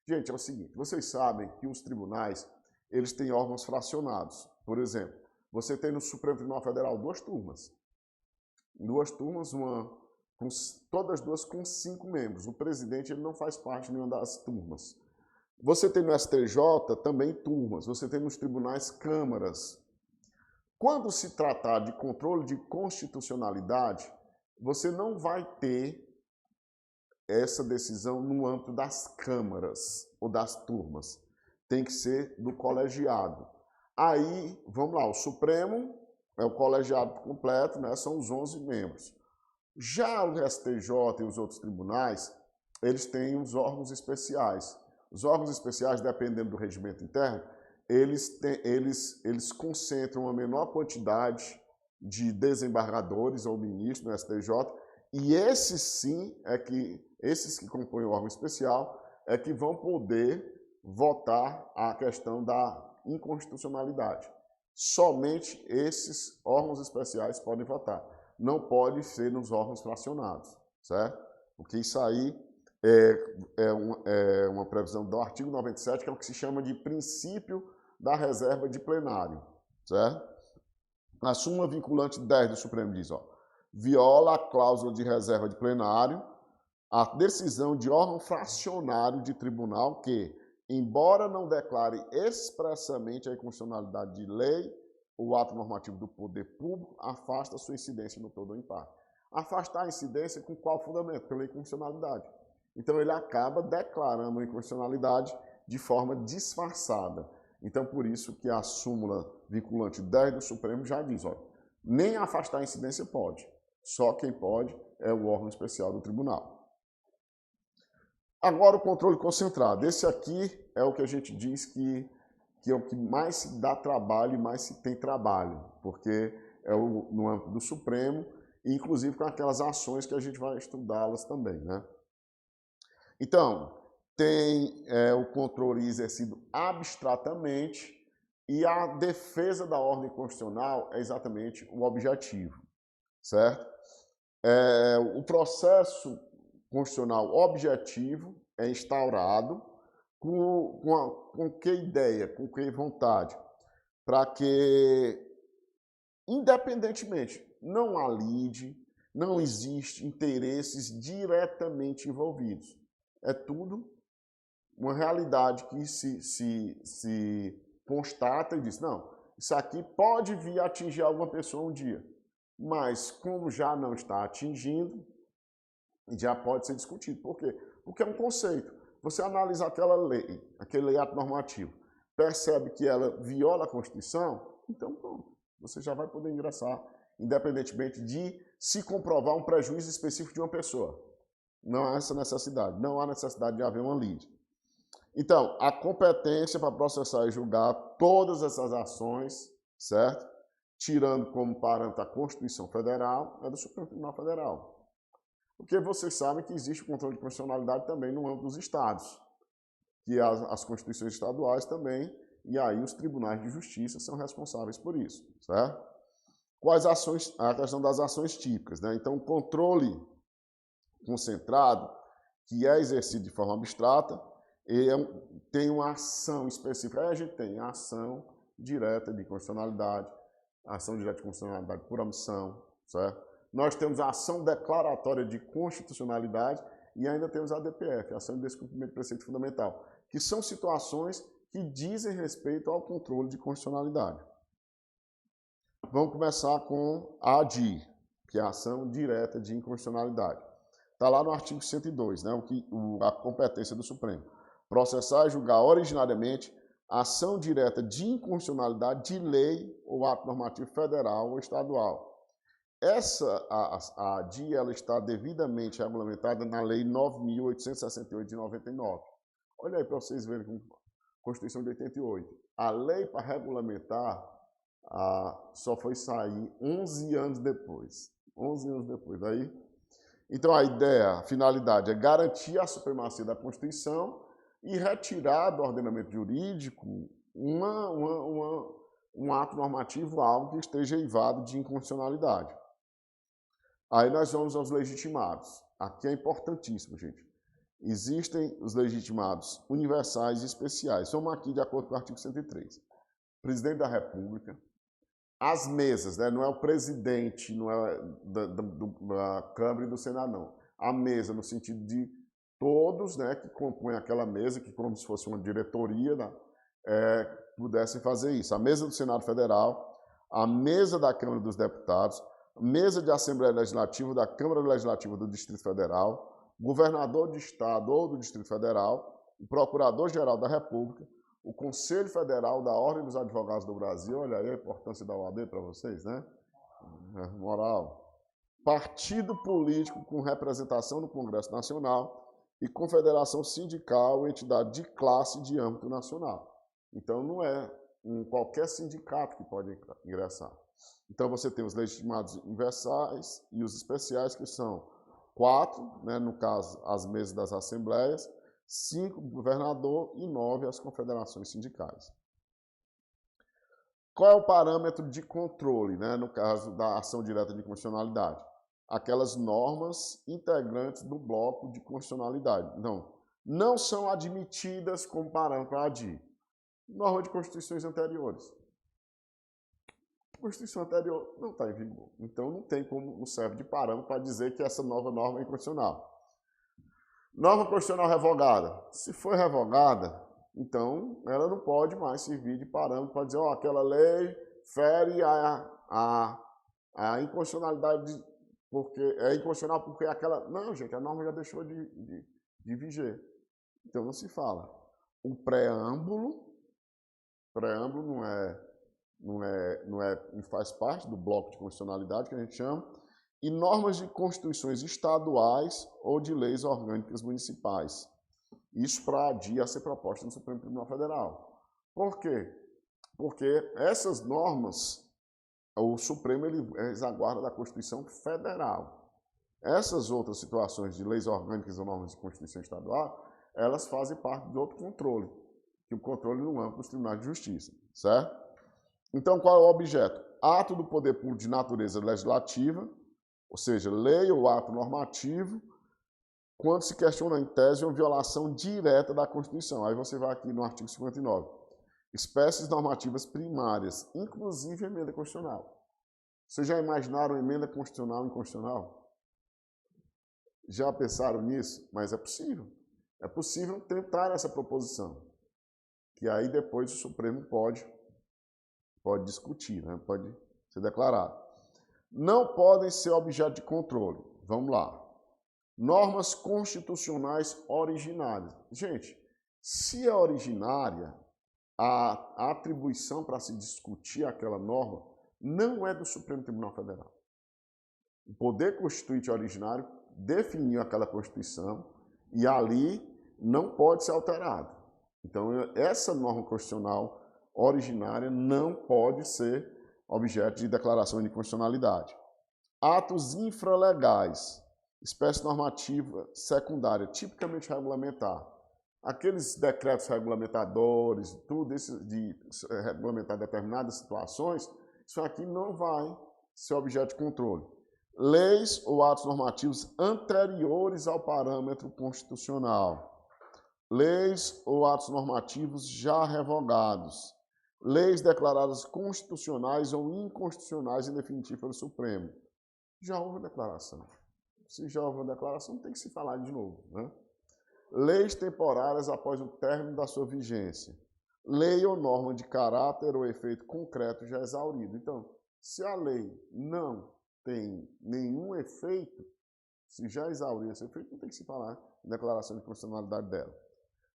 Gente, é o seguinte, vocês sabem que os tribunais, eles têm órgãos fracionados. Por exemplo, você tem no Supremo Tribunal Federal duas turmas, todas duas com 5 membros. O presidente ele não faz parte de nenhuma das turmas. Você tem no STJ também turmas, você tem nos tribunais câmaras. Quando se tratar de controle de constitucionalidade, você não vai ter essa decisão no âmbito das câmaras ou das turmas. Tem que ser do colegiado. Aí, vamos lá, o Supremo é o colegiado completo, né? São os 11 membros. Já o STJ e os outros tribunais, eles têm os órgãos especiais. Os órgãos especiais, dependendo do regimento interno, eles concentram a menor quantidade de desembargadores ou ministros no STJ, e esses que compõem o órgão especial, é que vão poder votar a questão da inconstitucionalidade. Somente esses órgãos especiais podem votar. Não pode ser nos órgãos fracionados, certo? Porque isso aí é uma previsão do artigo 97, que é o que se chama de princípio da reserva de plenário, certo? A súmula vinculante 10 do Supremo diz, viola a cláusula de reserva de plenário a decisão de órgão fracionário de tribunal que, embora não declare expressamente a inconstitucionalidade de lei ou ato normativo do poder público, afasta sua incidência no todo ou em parte. Afastar a incidência com qual fundamento? Pela inconstitucionalidade. Então, ele acaba declarando a inconstitucionalidade de forma disfarçada. Então, por isso que a súmula vinculante 10 do Supremo já diz, nem afastar a incidência pode. Só quem pode é o órgão especial do tribunal. Agora, o controle concentrado. Esse aqui é o que a gente diz que é o que mais se dá trabalho e mais se tem trabalho, porque é no âmbito do Supremo, e inclusive com aquelas ações que a gente vai estudá-las também, né? Então, tem o controle exercido abstratamente e a defesa da ordem constitucional é exatamente o objetivo, certo? O processo constitucional objetivo é instaurado com que ideia, com que vontade? Para que, independentemente, não há lide, não existe interesses diretamente envolvidos. É tudo uma realidade que se constata e diz, não, isso aqui pode vir a atingir alguma pessoa um dia, mas como já não está atingindo, já pode ser discutido. Por quê? Porque é um conceito. Você analisa aquela lei, aquele ato normativo, percebe que ela viola a Constituição, então pronto, você já vai poder ingressar, independentemente de se comprovar um prejuízo específico de uma pessoa. Não há essa necessidade, não há necessidade de haver uma lide. Então, a competência para processar e julgar todas essas ações, certo? Tirando como parâmetro a Constituição Federal, é do Supremo Tribunal Federal. Porque vocês sabem que existe o controle de constitucionalidade também no âmbito dos estados, que as constituições estaduais também, e aí os tribunais de justiça são responsáveis por isso, certo? Quais ações? A questão das ações típicas, né? Então, o controle concentrado, que é exercido de forma abstrata, tem uma ação específica. Aí a gente tem a ação direta de constitucionalidade, a ação direta de constitucionalidade por omissão, certo? Nós temos a ação declaratória de constitucionalidade e ainda temos a ADPF, a ação de descumprimento de preceito fundamental, que são situações que dizem respeito ao controle de constitucionalidade. Vamos começar com a ADI, que é a ação direta de inconstitucionalidade. Está lá no artigo 102, né, a competência do Supremo. Processar e julgar originariamente ação direta de inconstitucionalidade de lei ou ato normativo federal ou estadual. A DI ela está devidamente regulamentada na Lei 9.868 de 99. Olha aí para vocês verem como Constituição de 88. A lei para regulamentar só foi sair 11 anos depois. 11 anos depois. Daí, então, a ideia, a finalidade é garantir a supremacia da Constituição e retirar do ordenamento jurídico um ato normativo, algo que esteja eivado de inconstitucionalidade. Aí nós vamos aos legitimados. Aqui é importantíssimo, gente. Existem os legitimados universais e especiais. Vamos aqui de acordo com o artigo 103. Presidente da República, as mesas, né? Não é o presidente, não é da Câmara e do Senado, não. A mesa, no sentido de todos, né, que compõem aquela mesa, que como se fosse uma diretoria, né, pudessem fazer isso. A mesa do Senado Federal, a mesa da Câmara dos Deputados, a mesa de Assembleia Legislativa da Câmara Legislativa do Distrito Federal, governador de Estado ou do Distrito Federal, o Procurador-Geral da República, o Conselho Federal da Ordem dos Advogados do Brasil, olha aí a importância da OAB para vocês, né? Moral. Partido político com representação no Congresso Nacional e confederação sindical ou entidade de classe de âmbito nacional. Então, não é qualquer sindicato que pode ingressar. Então, você tem os legitimados universais e os especiais, que são 4, né, no caso, as mesas das assembleias, 5, o governador e 9, as confederações sindicais. Qual é o parâmetro de controle, né, no caso da ação direta de constitucionalidade? Aquelas normas integrantes do bloco de constitucionalidade. Não são admitidas como parâmetro para a ADI. Norma de constituições anteriores. A Constituição anterior não está em vigor. Então, não serve de parâmetro para dizer que essa nova norma é inconstitucional. Norma constitucional revogada. Se for revogada, então ela não pode mais servir de parâmetro para dizer, ó, aquela lei fere a inconstitucionalidade, porque é inconstitucional porque aquela... Não, gente, a norma já deixou de viger. Então não se fala. O preâmbulo não faz parte do bloco de constitucionalidade, que a gente chama, e normas de constituições estaduais ou de leis orgânicas municipais. Isso para a DI a ser proposta no Supremo Tribunal Federal. Por quê? Porque essas normas, o Supremo ele aguarda da Constituição Federal. Essas outras situações de leis orgânicas ou normas de Constituição Estadual, elas fazem parte de outro controle, que o controle no âmbito dos tribunais de justiça, certo? Então, qual é o objeto? Ato do poder público de natureza legislativa, ou seja, lei ou ato normativo, quando se questiona em tese uma violação direta da Constituição. Aí você vai aqui no artigo 59. Espécies normativas primárias, inclusive emenda constitucional. Vocês já imaginaram emenda constitucional e inconstitucional? Já pensaram nisso? Mas é possível. É possível tentar essa proposição, que aí depois o Supremo pode discutir, né? Pode ser declarado. Não podem ser objeto de controle. Vamos lá. Normas constitucionais originárias. Gente, se é originária, a atribuição para se discutir aquela norma não é do Supremo Tribunal Federal. O Poder Constituinte originário definiu aquela Constituição e ali não pode ser alterado. Então, essa norma constitucional originária não pode ser objeto de declaração de constitucionalidade. Atos infralegais, espécie normativa secundária, tipicamente regulamentar. Aqueles decretos regulamentadores, tudo isso de regulamentar determinadas situações, isso aqui não vai ser objeto de controle. Leis ou atos normativos anteriores ao parâmetro constitucional. Leis ou atos normativos já revogados. Leis declaradas constitucionais ou inconstitucionais em definitivo pelo Supremo. Já houve declaração. Se já houve uma declaração, tem que se falar de novo, né? Leis temporárias após o término da sua vigência. Lei ou norma de caráter ou efeito concreto já exaurido. Então, se a lei não tem nenhum efeito, se já exauriu esse efeito, não tem que se falar em declaração de constitucionalidade dela.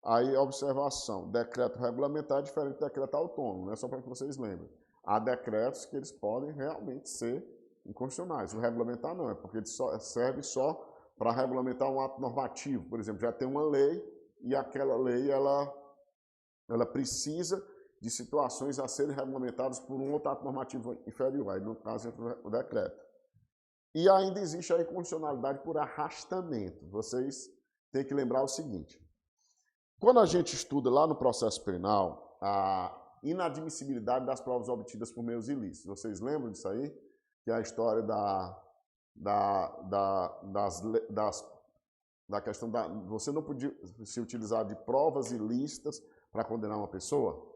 Aí, observação, decreto regulamentar é diferente do decreto autônomo, né? Só para que vocês lembrem. Há decretos que eles podem realmente ser inconstitucionais. O regulamentar não, é porque ele serve só para regulamentar um ato normativo. Por exemplo, já tem uma lei e aquela lei ela precisa de situações a serem regulamentadas por um outro ato normativo inferior, aí no caso entra o decreto. E ainda existe a inconstitucionalidade por arrastamento. Vocês têm que lembrar o seguinte: quando a gente estuda lá no processo penal a inadmissibilidade das provas obtidas por meios ilícitos, vocês lembram disso aí? Que é a história da questão da você não podia se utilizar de provas ilícitas para condenar uma pessoa.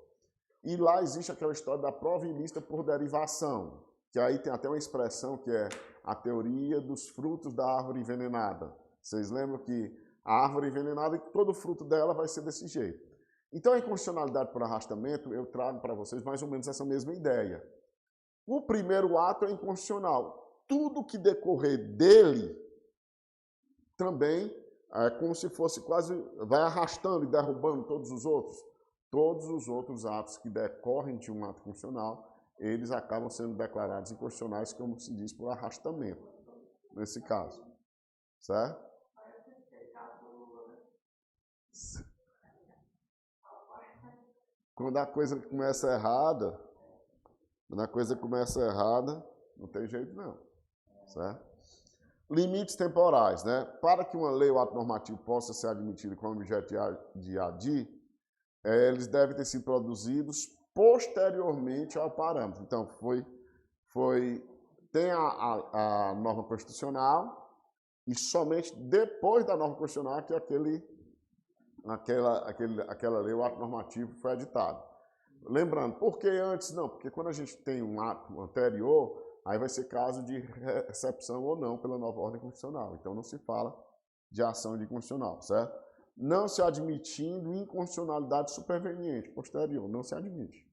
E lá existe aquela história da prova ilícita por derivação, que aí tem até uma expressão que é a teoria dos frutos da árvore envenenada. Vocês lembram que a árvore envenenada e todo fruto dela vai ser desse jeito. Então a inconstitucionalidade por arrastamento, eu trago para vocês mais ou menos essa mesma ideia. O primeiro ato é inconstitucional. Tudo que decorrer dele também é como se fosse quase, vai arrastando e derrubando todos os outros. Todos os outros atos que decorrem de um ato constitucional, eles acabam sendo declarados inconstitucionais, como se diz, por arrastamento, nesse caso. Certo? Quando a coisa começa errada, não tem jeito não. Certo? Limites temporais, né? Para que uma lei ou ato normativo possa ser admitido como objeto de ADI, eles devem ter sido produzidos posteriormente ao parâmetro. Então, tem a norma constitucional e somente depois da norma constitucional que aquela lei, o ato normativo, foi editado. Lembrando, por que antes? Não, porque quando a gente tem um ato anterior, aí vai ser caso de recepção ou não pela nova ordem constitucional. Então, não se fala de ação de constitucional, certo? Não se admitindo inconstitucionalidade superveniente, posterior, não se admite.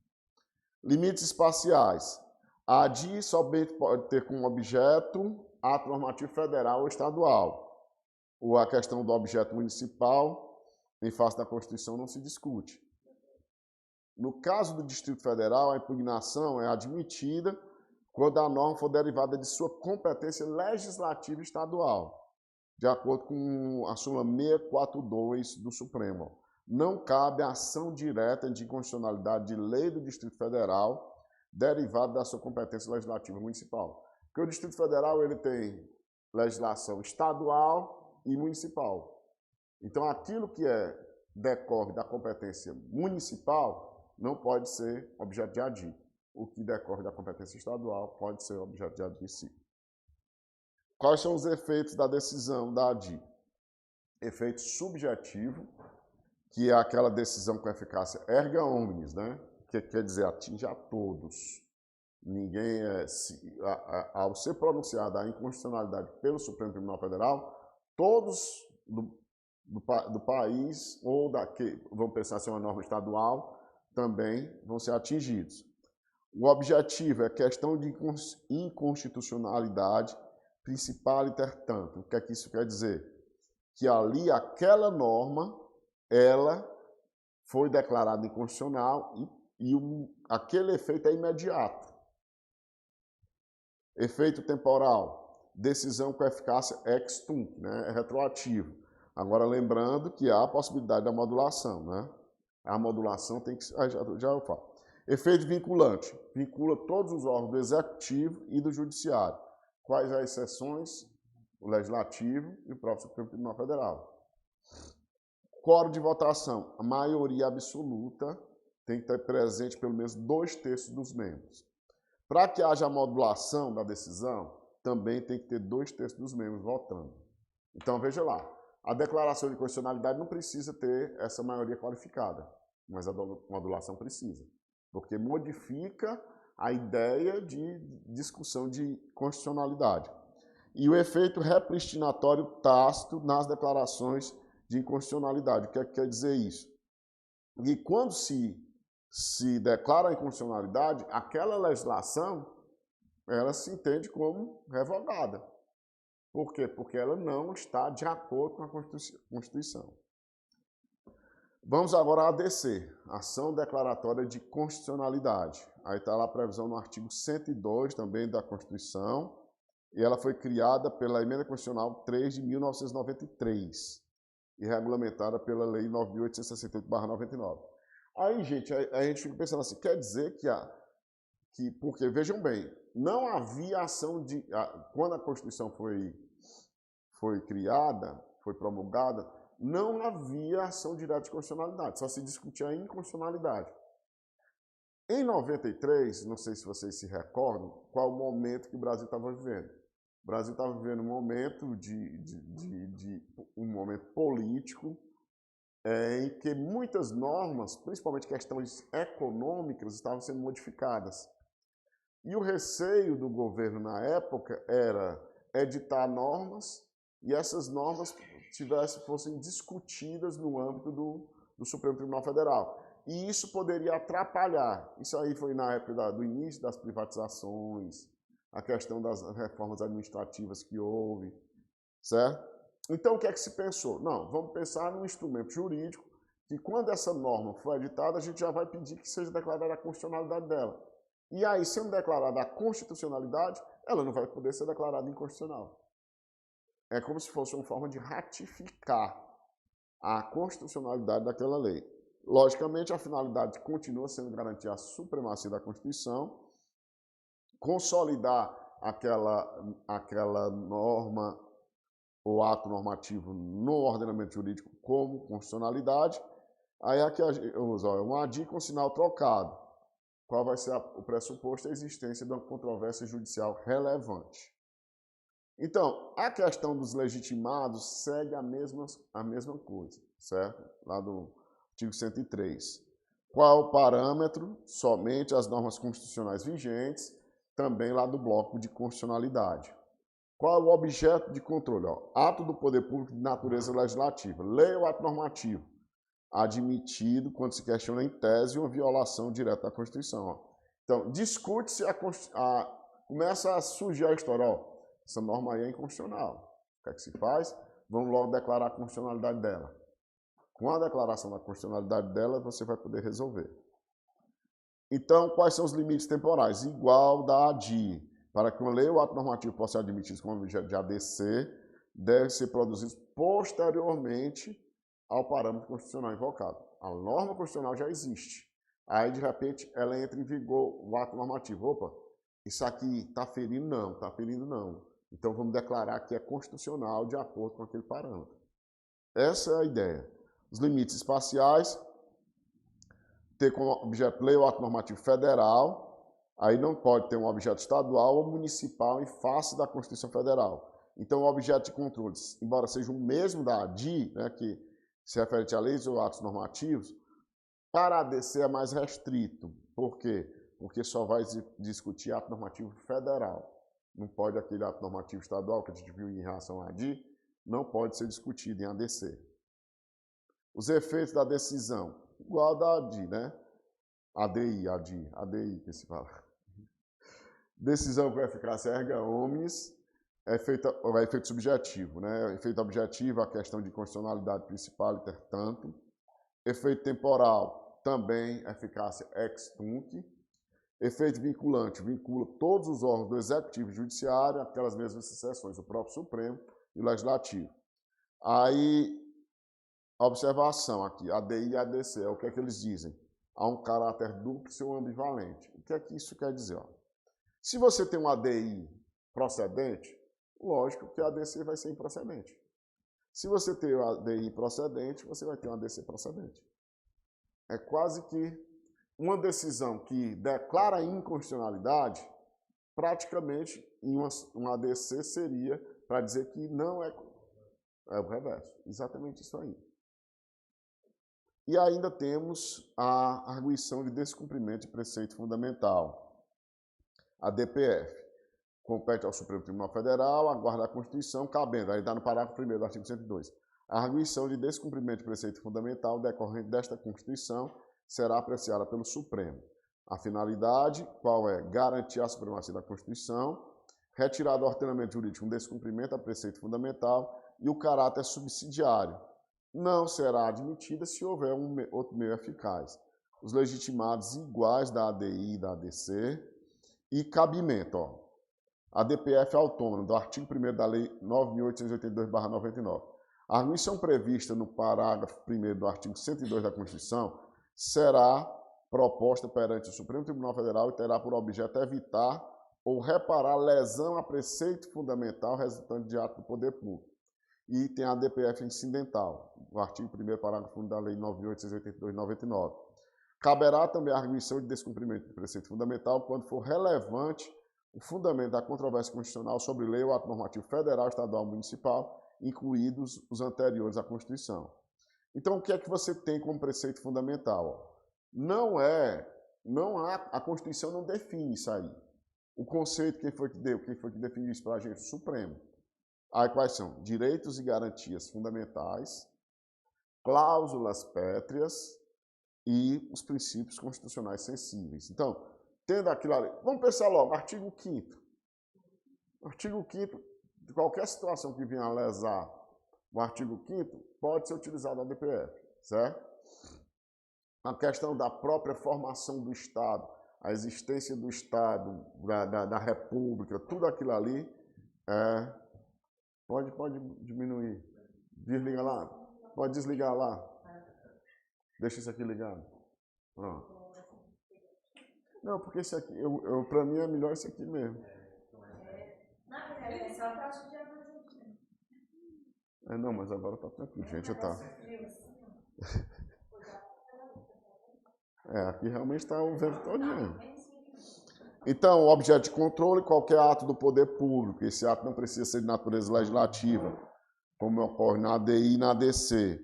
Limites espaciais. A ADI somente pode ter como objeto ato normativo federal ou estadual. Ou a questão do objeto municipal, em face da Constituição, não se discute. No caso do Distrito Federal, a impugnação é admitida quando a norma for derivada de sua competência legislativa estadual, de acordo com a súmula 642 do Supremo. Não cabe ação direta de inconstitucionalidade de lei do Distrito Federal derivada da sua competência legislativa municipal. Porque o Distrito Federal ele tem legislação estadual e municipal. Então, aquilo que decorre da competência municipal não pode ser objeto de ADI. O que decorre da competência estadual pode ser objeto de ADI, sim. Quais são os efeitos da decisão da ADI? Efeito subjetivo, que é aquela decisão com eficácia erga omnes, né? Que quer dizer, atinge a todos. Ninguém ao ser pronunciada a inconstitucionalidade pelo Supremo Tribunal Federal, todos do país, ou vamos pensar se é uma norma estadual, também vão ser atingidos. O objetivo é questão de inconstitucionalidade principal, entretanto. O que é que isso quer dizer? Que ali aquela norma, ela foi declarada inconstitucional e aquele efeito é imediato. Efeito temporal, decisão com eficácia ex tunc, né? É retroativo. Agora, lembrando que há a possibilidade da modulação, né? A modulação tem que... já eu falo. Efeito vinculante, vincula todos os órgãos do Executivo e do Judiciário. Quais as exceções? O Legislativo e o próprio Supremo Tribunal Federal. Quórum de votação, a maioria absoluta tem que ter presente pelo menos 2/3 dos membros. Para que haja a modulação da decisão, também tem que ter 2/3 dos membros votando. Então, veja lá, a declaração de constitucionalidade não precisa ter essa maioria qualificada, mas a modulação precisa, porque modifica a ideia de discussão de constitucionalidade. E o efeito repristinatório tácito nas declarações de inconstitucionalidade. O que é que quer dizer isso? E quando se declara a inconstitucionalidade, aquela legislação, ela se entende como revogada. Por quê? Porque ela não está de acordo com a Constituição. Vamos agora à ADC, Ação Declaratória de Constitucionalidade. Aí está lá a previsão no artigo 102 também da Constituição, e ela foi criada pela Emenda Constitucional 3 de 1993 e regulamentada pela Lei 9.868/99. Aí, gente, a gente fica pensando assim, quer dizer porque, vejam bem, não havia ação de... Quando a Constituição foi criada, foi promulgada, não havia ação direta de constitucionalidade, só se discutia a inconstitucionalidade. Em 93, não sei se vocês se recordam, qual o momento que o Brasil estava vivendo. O Brasil estava vivendo um momento um momento político em que muitas normas, principalmente questões econômicas, estavam sendo modificadas. E o receio do governo na época era editar normas e essas normas fossem discutidas no âmbito do Supremo Tribunal Federal. E isso poderia atrapalhar. Isso aí foi na época do início das privatizações, a questão das reformas administrativas que houve, certo? Então, o que é que se pensou? Não, vamos pensar num instrumento jurídico que, quando essa norma for editada, a gente já vai pedir que seja declarada a constitucionalidade dela. E aí, sendo declarada a constitucionalidade, ela não vai poder ser declarada inconstitucional. É como se fosse uma forma de ratificar a constitucionalidade daquela lei. Logicamente, a finalidade continua sendo garantir a supremacia da Constituição, consolidar aquela norma ou ato normativo no ordenamento jurídico como constitucionalidade. Aí aqui eu uso um ADI com sinal trocado. Qual vai ser o pressuposto? A existência de uma controvérsia judicial relevante. Então, a questão dos legitimados segue a mesma coisa, certo? Lá do artigo 103. Qual o parâmetro? Somente as normas constitucionais vigentes, também lá do bloco de constitucionalidade. Qual é o objeto de controle? Ato do poder público de natureza legislativa. Lei ou ato normativo. Admitido quando se questiona em tese uma violação direta da Constituição. Então, discute-se começa a surgir a história, essa norma aí é inconstitucional. O que é que se faz? Vamos logo declarar a constitucionalidade dela. Com a declaração da constitucionalidade dela, você vai poder resolver. Então, quais são os limites temporais? Igual da ADI. Para que uma lei ou ato normativo possa ser admitido como objeto de ADC, deve ser produzido posteriormente ao parâmetro constitucional invocado. A norma constitucional já existe. Aí, de repente, ela entra em vigor o ato normativo. Opa, isso aqui está ferindo? Não, está ferindo não. Então, vamos declarar que é constitucional de acordo com aquele parâmetro. Essa é a ideia. Os limites espaciais, ter como objeto lei ou ato normativo federal, aí não pode ter um objeto estadual ou municipal em face da Constituição Federal. Então, o objeto de controle, embora seja o mesmo da ADI, né, que se refere a leis ou atos normativos, para a ADC é mais restrito. Por quê? Porque só vai discutir ato normativo federal. Não pode aquele ato normativo estadual que a gente viu em relação à ADI, não pode ser discutido em ADC. Os efeitos da decisão, igual da ADI, né? ADI que se fala. Decisão com eficácia erga omnes, efeito subjetivo, né? Efeito objetivo, a questão de constitucionalidade principal, intertanto. Efeito temporal, também eficácia ex tunc. Efeito vinculante, vincula todos os órgãos do Executivo e Judiciário, aquelas mesmas seções, o próprio Supremo e o Legislativo. Aí, a observação aqui, ADI e ADC, é o que é que eles dizem? Há um caráter duplo ou ambivalente. O que é que isso quer dizer? Se você tem um ADI procedente, lógico que a ADC vai ser improcedente. Se você tem o ADI procedente, você vai ter um ADC procedente. É quase que uma decisão que declara inconstitucionalidade, praticamente, em uma ADC seria para dizer que não é o reverso. Exatamente isso aí. E ainda temos a arguição de descumprimento de preceito fundamental, a DPF. Compete ao Supremo Tribunal Federal, aguarda a Constituição, cabendo, aí dá no parágrafo 1º do artigo 102. A arguição de descumprimento de preceito fundamental decorrente desta Constituição será apreciada pelo Supremo. A finalidade, qual é? Garantir a supremacia da Constituição, retirar do ordenamento jurídico um descumprimento a preceito fundamental e o caráter subsidiário. não será admitida se houver outro meio eficaz. Os legitimados iguais da ADI e da ADC e cabimento. Ó. A DPF é autônoma, do artigo 1º da Lei 9.882/99. A arguição prevista no parágrafo 1º do artigo 102 da Constituição será proposta perante o Supremo Tribunal Federal e terá por objeto evitar ou reparar lesão a preceito fundamental resultante de ato do poder público. E tem a DPF incidental, o artigo 1º, parágrafo 1 da Lei 9.882/99. Caberá também a arguição de descumprimento do preceito fundamental quando for relevante o fundamento da controvérsia constitucional sobre lei ou ato normativo federal, estadual ou municipal, incluídos os anteriores à Constituição. Então, o que é que você tem como preceito fundamental? A Constituição não define isso aí. O conceito, quem foi que definiu isso para a gente? O Supremo. Aí quais são? Direitos e garantias fundamentais, cláusulas pétreas e os princípios constitucionais sensíveis. Então, tendo aquilo ali, vamos pensar logo, artigo 5º. Artigo 5º, de qualquer situação que venha a lesar o artigo 5º, pode ser utilizado a DPF, certo? A questão da própria formação do Estado, a existência do Estado, da República, tudo aquilo ali, pode diminuir. Desliga lá. Pode desligar lá. Deixa isso aqui ligado. Pronto. Não, porque esse aqui, para mim é melhor esse aqui mesmo. Não, mas agora tá tranquilo, gente, tá. Aqui realmente está o vento todinho. Então, o objeto de controle, qualquer ato do poder público, esse ato não precisa ser de natureza legislativa, como ocorre na ADI e na ADC,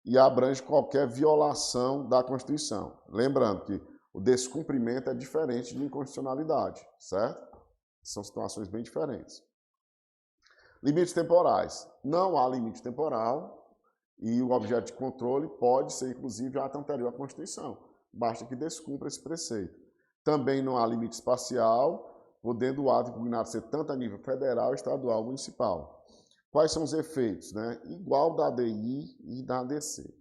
e abrange qualquer violação da Constituição. Lembrando que o descumprimento é diferente de inconstitucionalidade, certo? São situações bem diferentes. Limites temporais. Não há limite temporal e o objeto de controle pode ser, inclusive, ato anterior à Constituição. Basta que descumpra esse preceito. Também não há limite espacial, podendo o ato impugnado ser tanto a nível federal, estadual ou municipal. Quais são os efeitos? Igual da ADI e da ADC.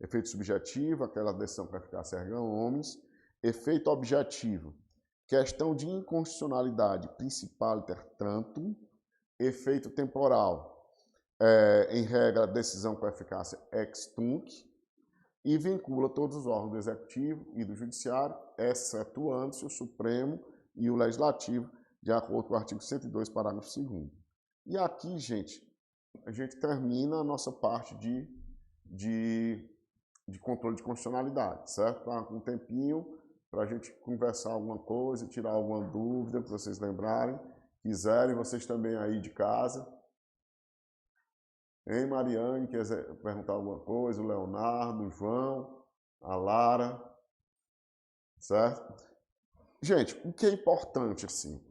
Efeito subjetivo, aquela decisão para ficar erga omnes. Efeito objetivo, questão de inconstitucionalidade principal inter tantum. Efeito temporal, em regra, decisão com eficácia ex tunc, e vincula todos os órgãos do Executivo e do Judiciário, excetuando-se o Supremo e o Legislativo, de acordo com o artigo 102, parágrafo 2º. E aqui, gente, a gente termina a nossa parte de controle de constitucionalidade, certo? Tá? Um tempinho para a gente conversar alguma coisa, tirar alguma dúvida, para vocês lembrarem, quiserem, vocês também aí de casa. Hein, Mariane, quer perguntar alguma coisa? O Leonardo, o João, a Lara, certo? Gente, o que é importante, assim,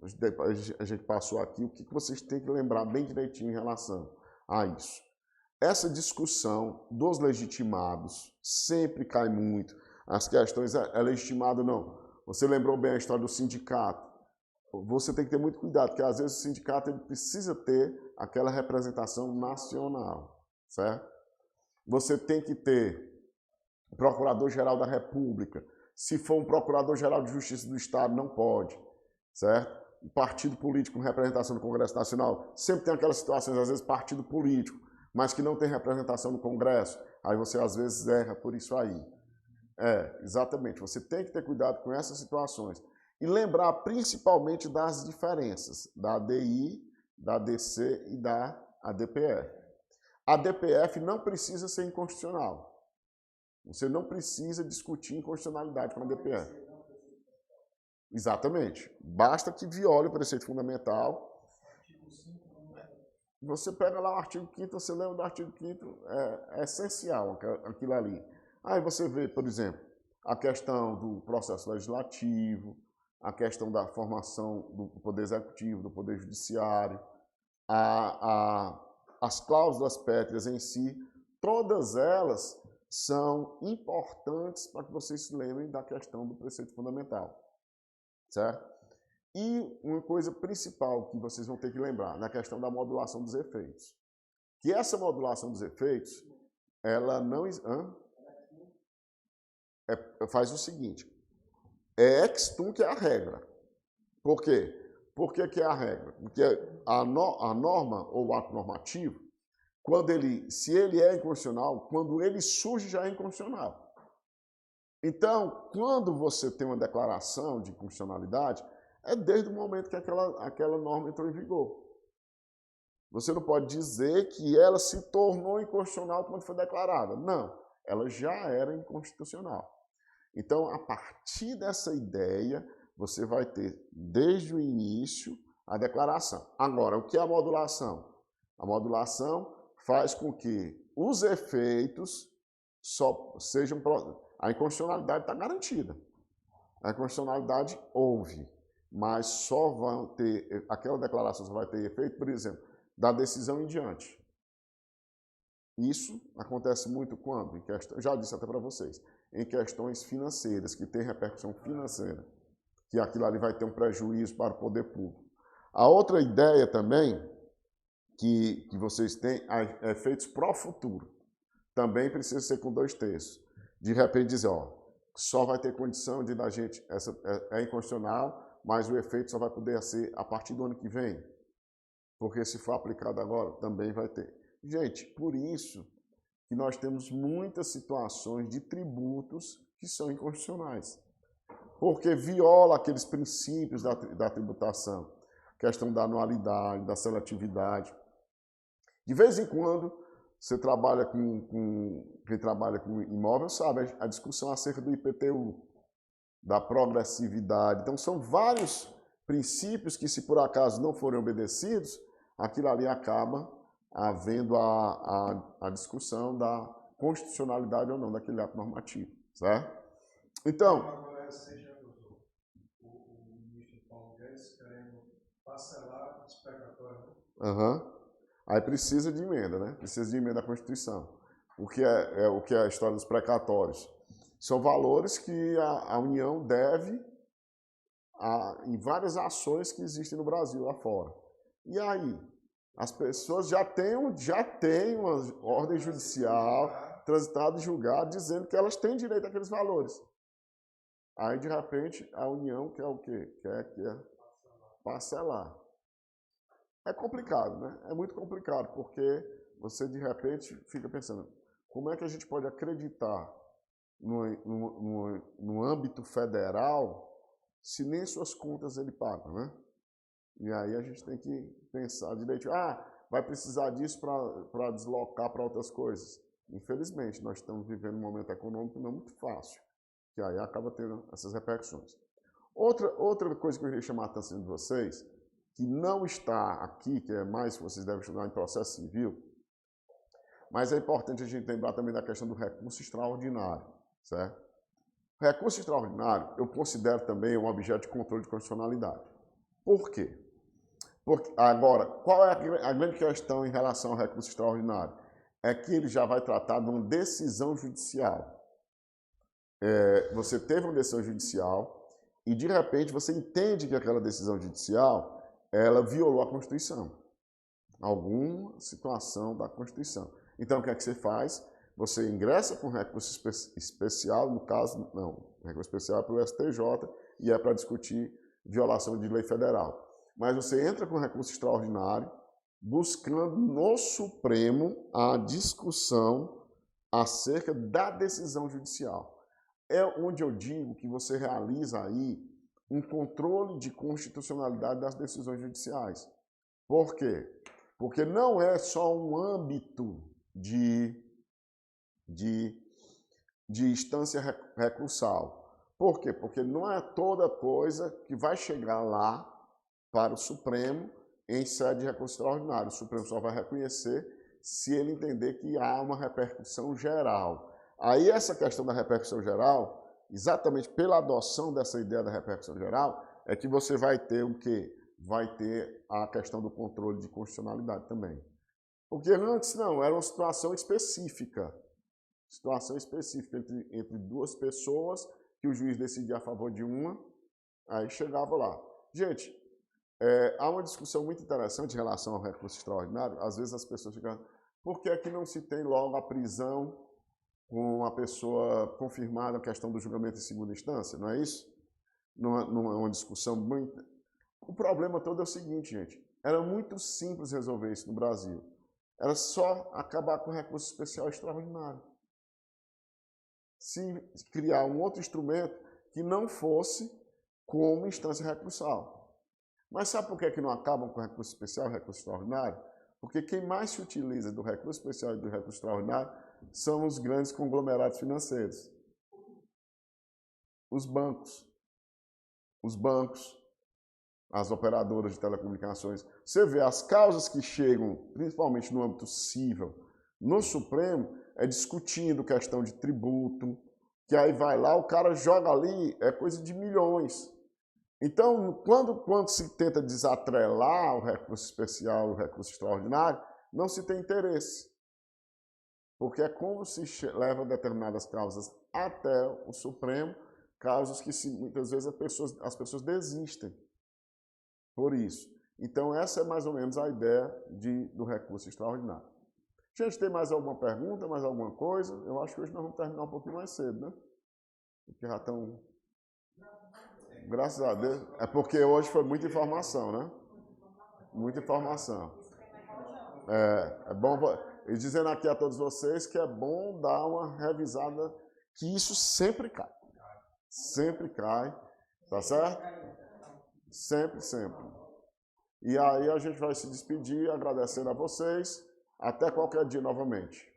a gente passou aqui, o que vocês têm que lembrar bem direitinho em relação a isso? Essa discussão dos legitimados sempre cai muito. As questões, é legitimado ou não? Você lembrou bem a história do sindicato. Você tem que ter muito cuidado, porque às vezes o sindicato ele precisa ter aquela representação nacional, certo? Você tem que ter o Procurador-Geral da República. Se for um Procurador-Geral de Justiça do Estado, não pode, certo? O partido político com representação no Congresso Nacional, sempre tem aquelas situações, às vezes partido político, mas que não tem representação no Congresso, aí você às vezes erra por isso aí. Exatamente, você tem que ter cuidado com essas situações. E lembrar principalmente das diferenças da ADI, da ADC e da ADPF. A DPF não precisa ser inconstitucional. Você não precisa discutir inconstitucionalidade com a DPF. Exatamente. Basta que viole o preceito fundamental. Você pega lá o artigo 5º, você lembra do artigo 5º, é essencial aquilo ali. Aí você vê, por exemplo, a questão do processo legislativo, a questão da formação do Poder Executivo, do Poder Judiciário, as cláusulas pétreas em si, todas elas são importantes para que vocês se lembrem da questão do preceito fundamental, certo? E uma coisa principal que vocês vão ter que lembrar, na questão da modulação dos efeitos. Que essa modulação dos efeitos, ela não... faz o seguinte, é ex tunc que é a regra. Por quê? Por que é a regra? Porque a norma ou o ato normativo, se ele é inconstitucional, quando ele surge já é inconstitucional. Então, quando você tem uma declaração de inconstitucionalidade, é desde o momento que aquela norma entrou em vigor. Você não pode dizer que ela se tornou inconstitucional quando foi declarada. Não, ela já era inconstitucional. Então, a partir dessa ideia, você vai ter, desde o início, a declaração. Agora, o que é a modulação? A modulação faz com que os efeitos só sejam... A inconstitucionalidade está garantida. A inconstitucionalidade houve, mas só vão ter... Aquela declaração só vai ter efeito, por exemplo, da decisão em diante. Isso acontece muito quando? Já disse até para vocês, em questões financeiras, que tem repercussão financeira, que aquilo ali vai ter um prejuízo para o poder público. A outra ideia também que vocês têm é efeitos pro futuro. Também precisa ser com 2/3. De repente dizer, ó, só vai ter condição de da gente, essa é inconstitucional, mas o efeito só vai poder ser a partir do ano que vem. Porque se for aplicado agora, também vai ter. Gente, por isso que nós temos muitas situações de tributos que são inconstitucionais. Porque viola aqueles princípios da tributação. Questão da anualidade, da seletividade. De vez em quando, você trabalha quem trabalha com imóvel sabe a discussão acerca do IPTU, da progressividade. Então, são vários princípios que, se por acaso não forem obedecidos, aquilo ali acaba havendo a discussão da constitucionalidade ou não daquele ato normativo, certo? Então...
Agora, seja o ministro Paulo Guedes querendo parcelar os precatórios.
Aí precisa de emenda, né? Precisa de emenda à Constituição. O que é a história dos precatórios? São valores que a União deve em várias ações que existem no Brasil, lá fora. E aí? As pessoas já têm uma ordem judicial transitada e julgada dizendo que elas têm direito àqueles valores. Aí, de repente, a União quer o quê? Quer parcelar. É complicado, né? É muito complicado, porque você, de repente, fica pensando, como é que a gente pode acreditar no âmbito federal se nem suas contas ele paga, né? E aí a gente tem que pensar direito. Vai precisar disso para deslocar para outras coisas. Infelizmente, nós estamos vivendo um momento econômico não muito fácil, que aí acaba tendo essas repercussões. Outra coisa que eu queria chamar a atenção de vocês, que não está aqui, que é mais que vocês devem estudar em processo civil, mas é importante a gente lembrar também da questão do recurso extraordinário, certo? O recurso extraordinário eu considero também um objeto de controle de constitucionalidade. Por quê? Porque, agora, qual é a grande questão em relação ao recurso extraordinário? É que ele já vai tratar de uma decisão judicial. Você teve uma decisão judicial e, de repente, você entende que aquela decisão judicial ela violou a Constituição. Alguma situação da Constituição. Então, o que é que você faz? Você ingressa com recurso especial, no caso, não, recurso especial é para o STJ e é para discutir violação de lei federal. Mas você entra com recurso extraordinário, buscando no Supremo a discussão acerca da decisão judicial. É onde eu digo que você realiza aí um controle de constitucionalidade das decisões judiciais. Por quê? Porque não é só um âmbito de instância recursal. Por quê? Porque não é toda coisa que vai chegar lá para o Supremo em sede de recurso extraordinário. O Supremo só vai reconhecer se ele entender que há uma repercussão geral. Aí essa questão da repercussão geral, exatamente pela adoção dessa ideia da repercussão geral, é que você vai ter o quê? Vai ter a questão do controle de constitucionalidade também. Porque antes não, era uma situação específica. Situação específica entre duas pessoas, que o juiz decidia a favor de uma, aí chegava lá. Gente, há uma discussão muito interessante em relação ao recurso extraordinário. Às vezes as pessoas ficam, por que é que não se tem logo a prisão com a pessoa confirmada a questão do julgamento em segunda instância? Não é isso? Não é uma discussão muito... O problema todo é o seguinte, gente. Era muito simples resolver isso no Brasil. Era só acabar com o recurso especial extraordinário. Se criar um outro instrumento que não fosse como instância recursal. Mas sabe por que não acabam com o recurso especial e o recurso extraordinário? Porque quem mais se utiliza do recurso especial e do recurso extraordinário são os grandes conglomerados financeiros. Os bancos, as operadoras de telecomunicações. Você vê as causas que chegam, principalmente no âmbito civil, no Supremo, é discutindo questão de tributo, que aí vai lá, o cara joga ali, é coisa de milhões. Então, quando se tenta desatrelar o recurso especial e o recurso extraordinário, não se tem interesse. Porque é como se leva determinadas causas até o Supremo, causas que muitas vezes as pessoas desistem por isso. Então, essa é mais ou menos a ideia do recurso extraordinário. Gente, tem mais alguma pergunta, mais alguma coisa? Eu acho que hoje nós vamos terminar um pouquinho mais cedo, né? Porque já estão... Graças a Deus. É porque hoje foi muita informação, né? Muita informação. É bom... E dizendo aqui a todos vocês que é bom dar uma revisada, que isso sempre cai. Sempre cai, tá certo? Sempre, sempre. E aí a gente vai se despedir agradecendo a vocês. Até qualquer dia novamente.